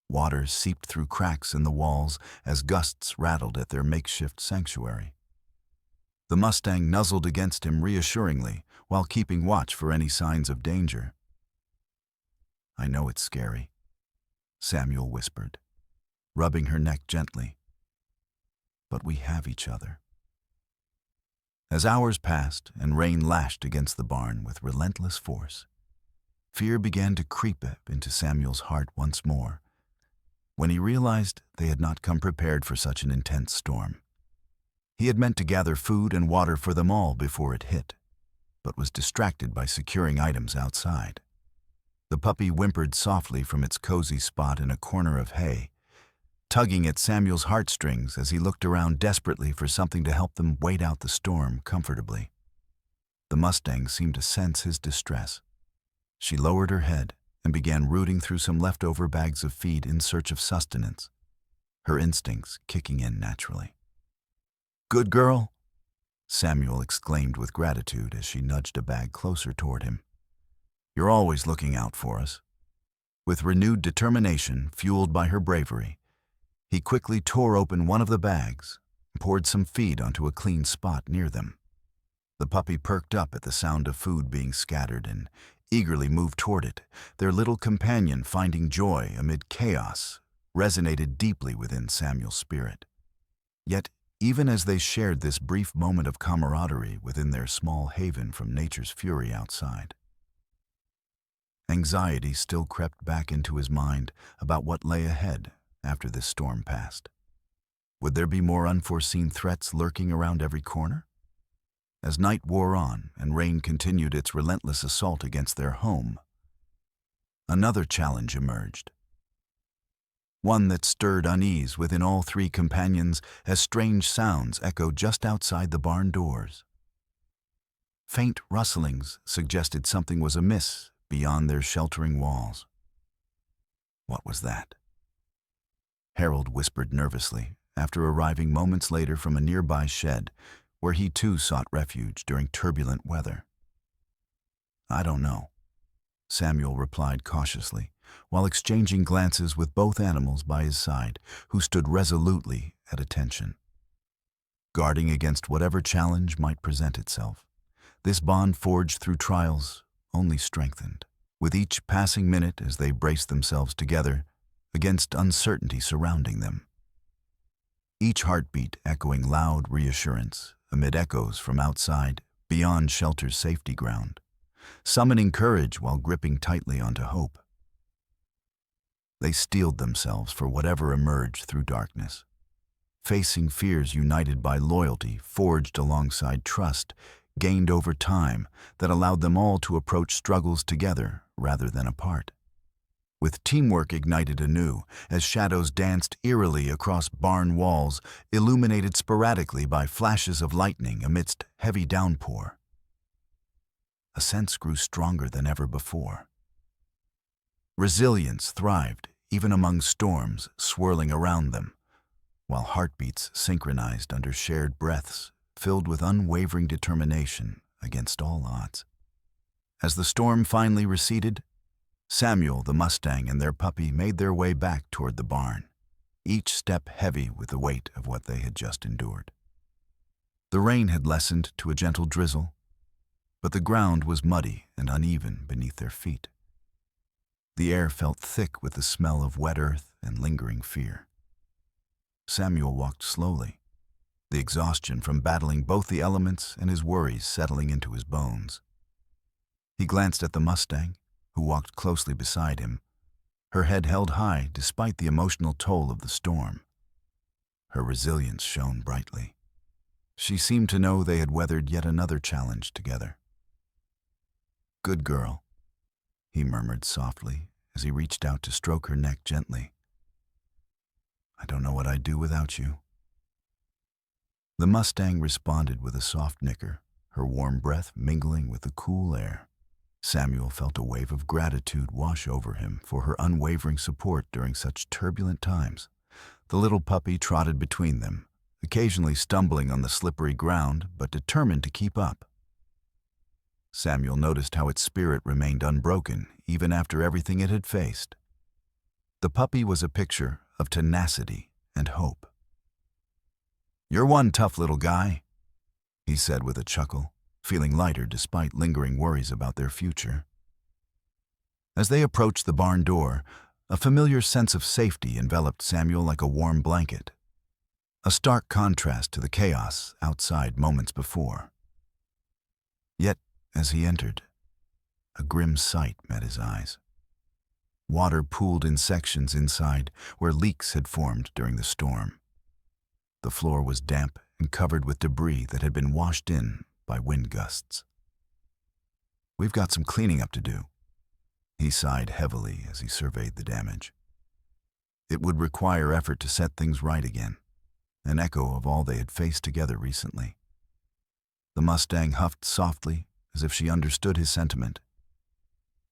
Water seeped through cracks in the walls as gusts rattled at their makeshift sanctuary. The Mustang nuzzled against him reassuringly while keeping watch for any signs of danger. "I know it's scary," Samuel whispered, rubbing her neck gently. "But we have each other." As hours passed and rain lashed against the barn with relentless force, fear began to creep up into Samuel's heart once more, when he realized they had not come prepared for such an intense storm. He had meant to gather food and water for them all before it hit, but was distracted by securing items outside. The puppy whimpered softly from its cozy spot in a corner of hay, tugging at Samuel's heartstrings as he looked around desperately for something to help them wait out the storm comfortably. The Mustang seemed to sense his distress. She lowered her head and began rooting through some leftover bags of feed in search of sustenance, her instincts kicking in naturally. "Good girl," Samuel exclaimed with gratitude as she nudged a bag closer toward him. "You're always looking out for us." With renewed determination, fueled by her bravery, he quickly tore open one of the bags and poured some feed onto a clean spot near them. The puppy perked up at the sound of food being scattered and eagerly moved toward it. Their little companion finding joy amid chaos resonated deeply within Samuel's spirit. Yet, even as they shared this brief moment of camaraderie within their small haven from nature's fury outside, anxiety still crept back into his mind about what lay ahead after this storm passed. Would there be more unforeseen threats lurking around every corner? As night wore on and rain continued its relentless assault against their home, another challenge emerged. One that stirred unease within all three companions as strange sounds echoed just outside the barn doors. Faint rustlings suggested something was amiss beyond their sheltering walls. What was that? Harold whispered nervously after arriving moments later from a nearby shed where he too sought refuge during turbulent weather. "I don't know," Samuel replied cautiously, while exchanging glances with both animals by his side, who stood resolutely at attention. Guarding against whatever challenge might present itself, this bond forged through trials only strengthened. with each passing minute as they braced themselves together against uncertainty surrounding them. Each heartbeat echoing loud reassurance amid echoes from outside, beyond shelter's safety ground, summoning courage while gripping tightly onto hope. They steeled themselves for whatever emerged through darkness, facing fears united by loyalty forged alongside trust gained over time that allowed them all to approach struggles together rather than apart. With teamwork ignited anew as shadows danced eerily across barn walls, illuminated sporadically by flashes of lightning amidst heavy downpour, a sense grew stronger than ever before. Resilience thrived even among storms swirling around them, while heartbeats synchronized under shared breaths filled with unwavering determination against all odds. As the storm finally receded, Samuel, the Mustang, and their puppy made their way back toward the barn, each step heavy with the weight of what they had just endured. The rain had lessened to a gentle drizzle, but the ground was muddy and uneven beneath their feet. The air felt thick with the smell of wet earth and lingering fear. Samuel walked slowly, the exhaustion from battling both the elements and his worries settling into his bones. He glanced at the Mustang, who walked closely beside him, her head held high despite the emotional toll of the storm. Her resilience shone brightly. She seemed to know they had weathered yet another challenge together. "Good girl," he murmured softly as he reached out to stroke her neck gently. "I don't know what I'd do without you." The Mustang responded with a soft nicker, her warm breath mingling with the cool air. Samuel felt a wave of gratitude wash over him for her unwavering support during such turbulent times. The little puppy trotted between them, occasionally stumbling on the slippery ground but determined to keep up. Samuel noticed how its spirit remained unbroken even after everything it had faced. The puppy was a picture of tenacity and hope. "You're one tough little guy," he said with a chuckle, feeling lighter despite lingering worries about their future. As they approached the barn door, a familiar sense of safety enveloped Samuel like a warm blanket, a stark contrast to the chaos outside moments before. Yet, as he entered, a grim sight met his eyes. Water pooled in sections inside where leaks had formed during the storm. The floor was damp and covered with debris that had been washed in by wind gusts. "We've got some cleaning up to do," he sighed heavily as he surveyed the damage. It would require effort to set things right again, an echo of all they had faced together recently. The Mustang huffed softly as if she understood his sentiment.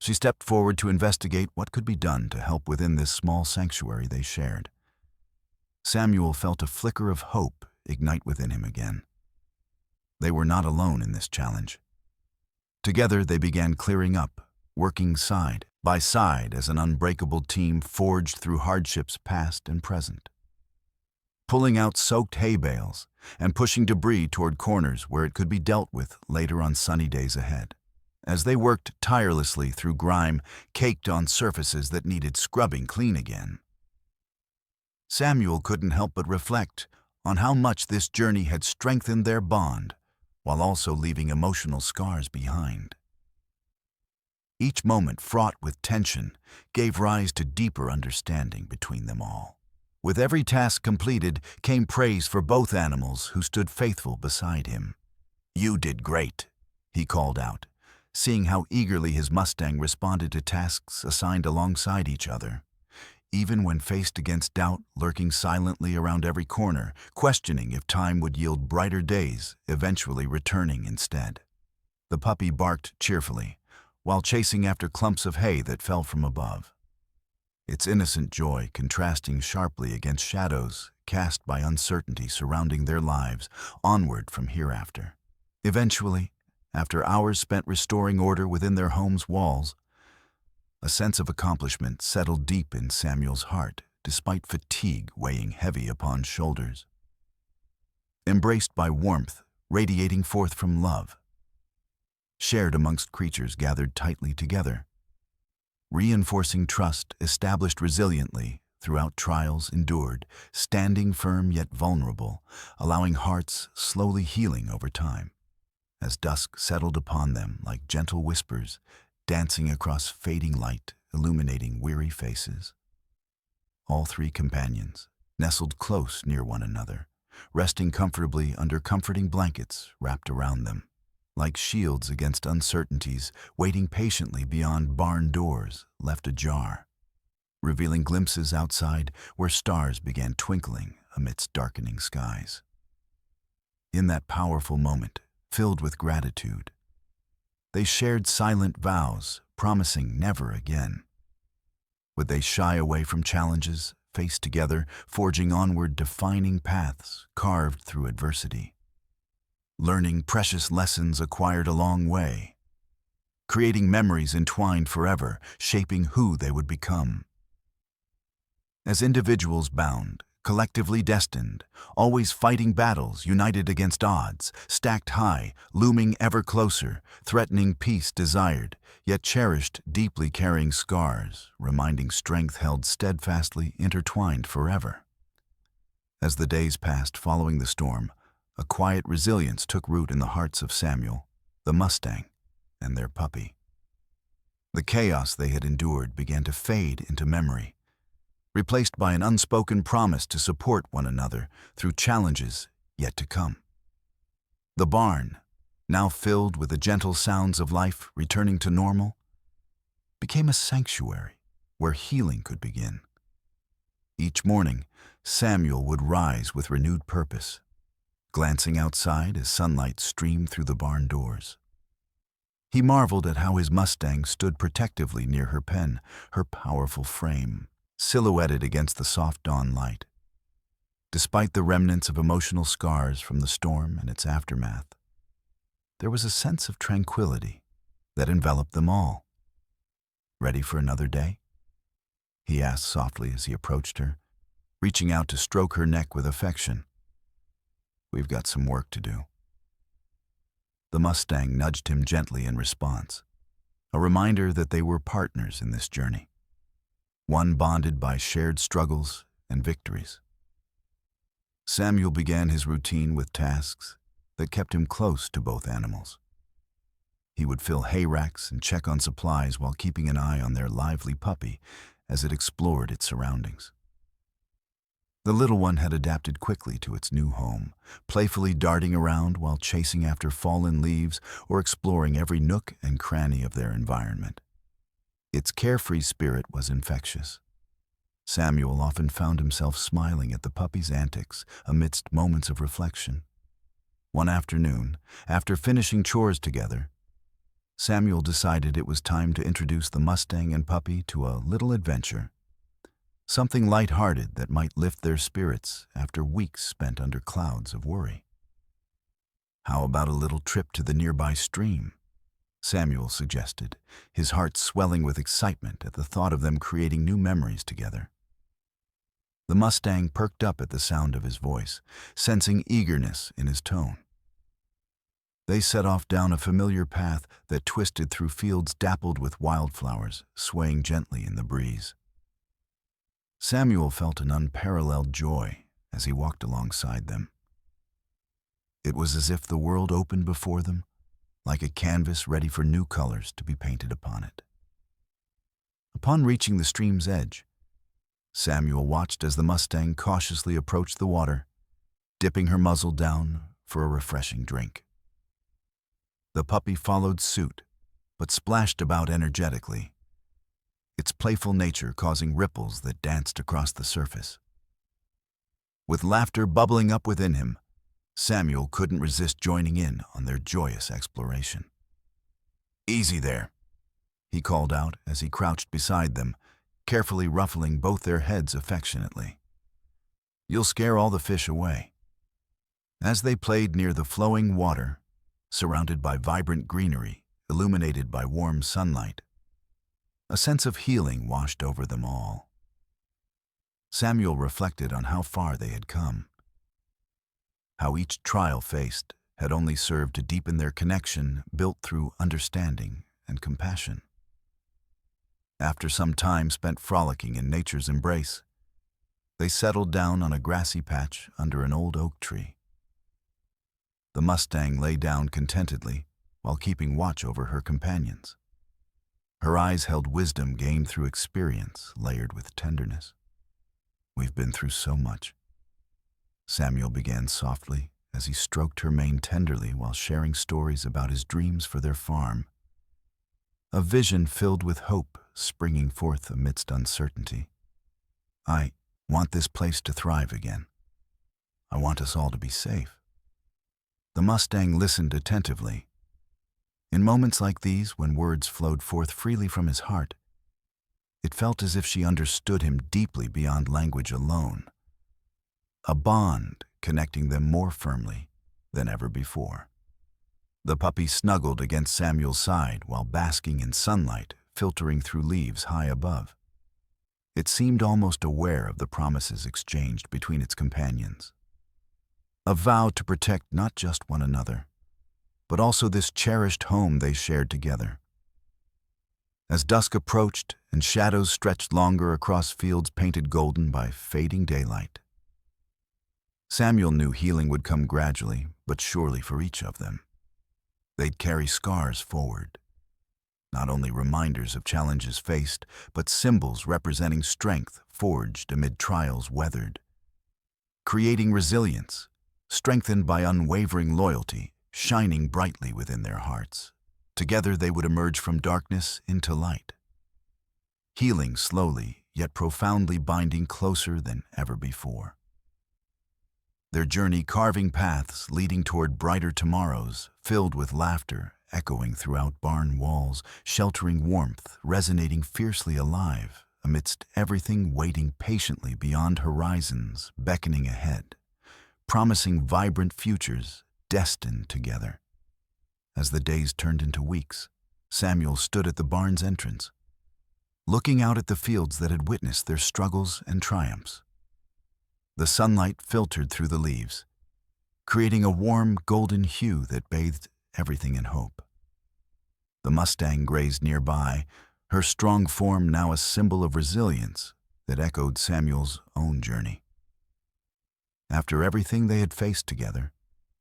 She stepped forward to investigate what could be done to help within this small sanctuary they shared. Samuel felt a flicker of hope ignite within him again. They were not alone in this challenge. Together they began clearing up, working side by side as an unbreakable team forged through hardships past and present. Pulling out soaked hay bales and pushing debris toward corners where it could be dealt with later on sunny days ahead. As they worked tirelessly through grime caked on surfaces that needed scrubbing clean again, Samuel couldn't help but reflect on how much this journey had strengthened their bond while also leaving emotional scars behind. Each moment fraught with tension gave rise to deeper understanding between them all. With every task completed came praise for both animals who stood faithful beside him. "You did great," he called out, seeing how eagerly his Mustang responded to tasks assigned alongside each other. Even when faced against doubt lurking silently around every corner, questioning if time would yield brighter days, eventually returning instead. The puppy barked cheerfully, while chasing after clumps of hay that fell from above, its innocent joy contrasting sharply against shadows cast by uncertainty surrounding their lives onward from hereafter. Eventually, after hours spent restoring order within their home's walls, a sense of accomplishment settled deep in Samuel's heart, despite fatigue weighing heavy upon shoulders. Embraced by warmth radiating forth from love, shared amongst creatures gathered tightly together, reinforcing trust established resiliently throughout trials endured, standing firm yet vulnerable, allowing hearts slowly healing over time. As dusk settled upon them like gentle whispers, dancing across fading light, illuminating weary faces. All three companions, nestled close near one another, resting comfortably under comforting blankets wrapped around them, like shields against uncertainties, waiting patiently beyond barn doors left ajar, revealing glimpses outside where stars began twinkling amidst darkening skies. In that powerful moment, filled with gratitude, they shared silent vows, promising never again. Would they shy away from challenges, face together, forging onward defining paths carved through adversity, learning precious lessons acquired along way, creating memories entwined forever, shaping who they would become. As individuals bound, collectively destined, always fighting battles united against odds, stacked high, looming ever closer, threatening peace desired, yet cherished, deeply carrying scars, reminding strength held steadfastly intertwined forever. As the days passed following the storm, a quiet resilience took root in the hearts of Samuel, the Mustang, and their puppy. The chaos they had endured began to fade into memory, replaced by an unspoken promise to support one another through challenges yet to come. The barn, now filled with the gentle sounds of life returning to normal, became a sanctuary where healing could begin. Each morning, Samuel would rise with renewed purpose, glancing outside as sunlight streamed through the barn doors. He marveled at how his Mustang stood protectively near her pen, her powerful frame silhouetted against the soft dawn light. Despite the remnants of emotional scars from the storm and its aftermath, there was a sense of tranquility that enveloped them all. "Ready for another day?" he asked softly as he approached her, reaching out to stroke her neck with affection. "We've got some work to do." The Mustang nudged him gently in response, a reminder that they were partners in this journey, one bonded by shared struggles and victories. Samuel began his routine with tasks that kept him close to both animals. He would fill hay racks and check on supplies while keeping an eye on their lively puppy as it explored its surroundings. The little one had adapted quickly to its new home, playfully darting around while chasing after fallen leaves or exploring every nook and cranny of their environment. Its carefree spirit was infectious. Samuel often found himself smiling at the puppy's antics amidst moments of reflection. One afternoon, after finishing chores together, Samuel decided it was time to introduce the Mustang and puppy to a little adventure, something light-hearted that might lift their spirits after weeks spent under clouds of worry. "How about a little trip to the nearby stream?" Samuel suggested, his heart swelling with excitement at the thought of them creating new memories together. The Mustang perked up at the sound of his voice, sensing eagerness in his tone. They set off down a familiar path that twisted through fields dappled with wildflowers, swaying gently in the breeze. Samuel felt an unparalleled joy as he walked alongside them. It was as if the world opened before them, like a canvas ready for new colors to be painted upon it. Upon reaching the stream's edge, Samuel watched as the Mustang cautiously approached the water, dipping her muzzle down for a refreshing drink. The puppy followed suit, but splashed about energetically, its playful nature causing ripples that danced across the surface. With laughter bubbling up within him, Samuel couldn't resist joining in on their joyous exploration. "Easy there," he called out as he crouched beside them, carefully ruffling both their heads affectionately. "You'll scare all the fish away." As they played near the flowing water, surrounded by vibrant greenery, illuminated by warm sunlight, a sense of healing washed over them all. Samuel reflected on how far they had come, how each trial faced had only served to deepen their connection built through understanding and compassion. After some time spent frolicking in nature's embrace, they settled down on a grassy patch under an old oak tree. The Mustang lay down contentedly while keeping watch over her companions. Her eyes held wisdom gained through experience layered with tenderness. "We've been through so much," Samuel began softly as he stroked her mane tenderly while sharing stories about his dreams for their farm. A vision filled with hope springing forth amidst uncertainty. "I want this place to thrive again. I want us all to be safe." The Mustang listened attentively. In moments like these, when words flowed forth freely from his heart, it felt as if she understood him deeply beyond language alone, a bond connecting them more firmly than ever before. The puppy snuggled against Samuel's side while basking in sunlight filtering through leaves high above. It seemed almost aware of the promises exchanged between its companions. A vow to protect not just one another, but also this cherished home they shared together. As dusk approached and shadows stretched longer across fields painted golden by fading daylight, Samuel knew healing would come gradually but surely for each of them. They'd carry scars forward, not only reminders of challenges faced, but symbols representing strength forged amid trials weathered, creating resilience, strengthened by unwavering loyalty, shining brightly within their hearts. Together they would emerge from darkness into light, healing slowly yet profoundly binding closer than ever before. Their journey carving paths leading toward brighter tomorrows, filled with laughter, echoing throughout barn walls, sheltering warmth, resonating fiercely alive, amidst everything waiting patiently beyond horizons, beckoning ahead, promising vibrant futures destined together. As the days turned into weeks, Samuel stood at the barn's entrance, looking out at the fields that had witnessed their struggles and triumphs. The sunlight filtered through the leaves, creating a warm golden hue that bathed everything in hope. The Mustang grazed nearby, her strong form now a symbol of resilience that echoed Samuel's own journey. After everything they had faced together,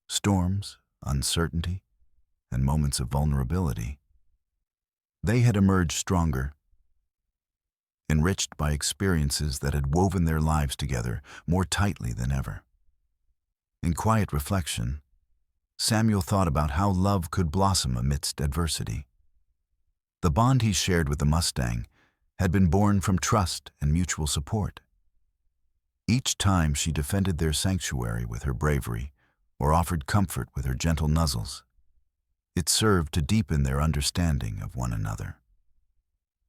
storms, uncertainty, and moments of vulnerability, they had emerged stronger, enriched by experiences that had woven their lives together more tightly than ever. In quiet reflection, Samuel thought about how love could blossom amidst adversity. The bond he shared with the Mustang had been born from trust and mutual support. Each time she defended their sanctuary with her bravery or offered comfort with her gentle nuzzles, it served to deepen their understanding of one another.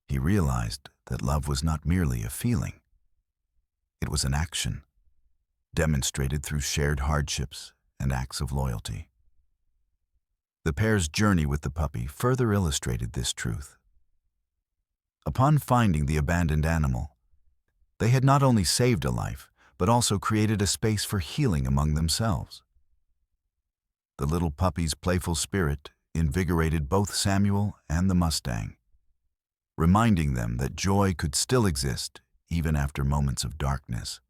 He realized that love was not merely a feeling. It was an action, demonstrated through shared hardships and acts of loyalty. The pair's journey with the puppy further illustrated this truth. Upon finding the abandoned animal, they had not only saved a life, but also created a space for healing among themselves. The little puppy's playful spirit invigorated both Samuel and the Mustang, reminding them that joy could still exist even after moments of darkness.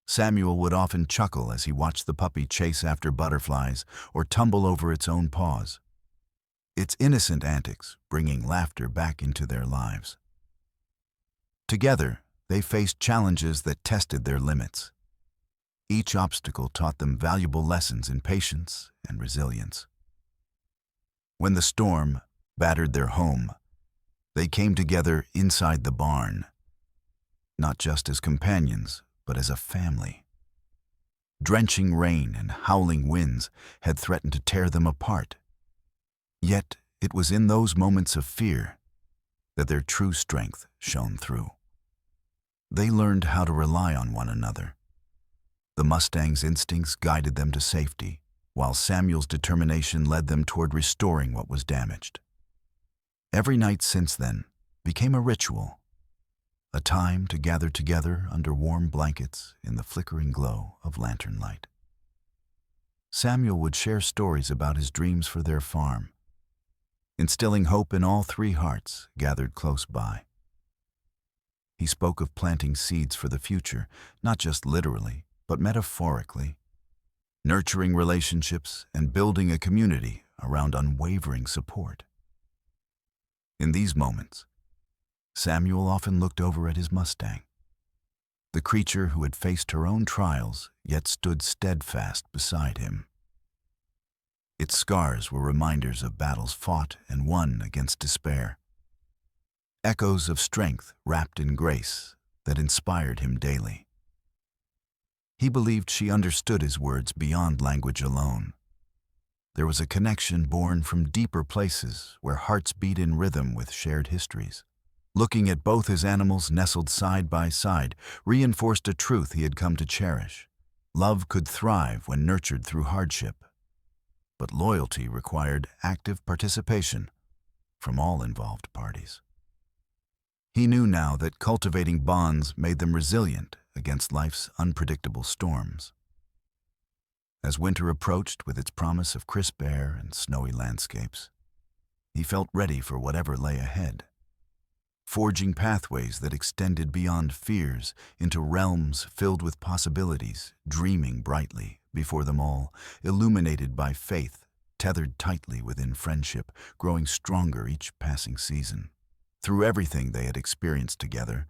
Samuel would often chuckle as he watched the puppy chase after butterflies or tumble over its own paws, its innocent antics bringing laughter back into their lives. Together, they faced challenges that tested their limits. Each obstacle taught them valuable lessons in patience and resilience. When the storm battered their home, they came together inside the barn, not just as companions, but as a family. Drenching rain and howling winds had threatened to tear them apart. Yet it was in those moments of fear that their true strength shone through. They learned how to rely on one another. The Mustang's instincts guided them to safety, while Samuel's determination led them toward restoring what was damaged. Every night since then became a ritual, a time to gather together under warm blankets in the flickering glow of lantern light. Samuel would share stories about his dreams for their farm, instilling hope in all three hearts gathered close by. He spoke of planting seeds for the future, not just literally, but metaphorically, nurturing relationships and building a community around unwavering support. In these moments, Samuel often looked over at his Mustang, the creature who had faced her own trials yet stood steadfast beside him. Its scars were reminders of battles fought and won against despair, echoes of strength wrapped in grace that inspired him daily. He believed she understood his words beyond language alone. There was a connection born from deeper places where hearts beat in rhythm with shared histories. Looking at both his animals nestled side by side reinforced a truth he had come to cherish. Love could thrive when nurtured through hardship, but loyalty required active participation from all involved parties. He knew now that cultivating bonds made them resilient against life's unpredictable storms. As winter approached with its promise of crisp air and snowy landscapes, he felt ready for whatever lay ahead, forging pathways that extended beyond fears into realms filled with possibilities, dreaming brightly before them all, illuminated by faith, tethered tightly within friendship, growing stronger each passing season. Through everything they had experienced together,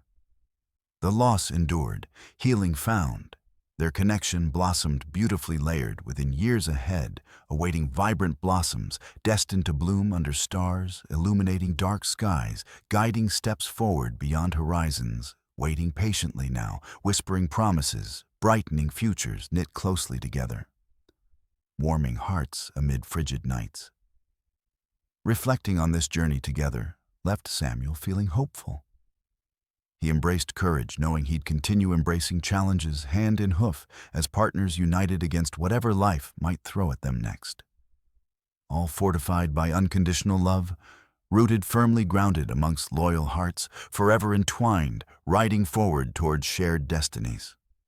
the loss endured, healing found. Their connection blossomed beautifully layered within years ahead, awaiting vibrant blossoms destined to bloom under stars, illuminating dark skies, guiding steps forward beyond horizons, waiting patiently now, whispering promises, brightening futures knit closely together, warming hearts amid frigid nights. Reflecting on this journey together left Samuel feeling hopeful. He embraced courage, knowing he'd continue embracing challenges hand in hoof as partners united against whatever life might throw at them next. All fortified by unconditional love, rooted firmly grounded amongst loyal hearts, forever entwined, riding forward towards shared destinies.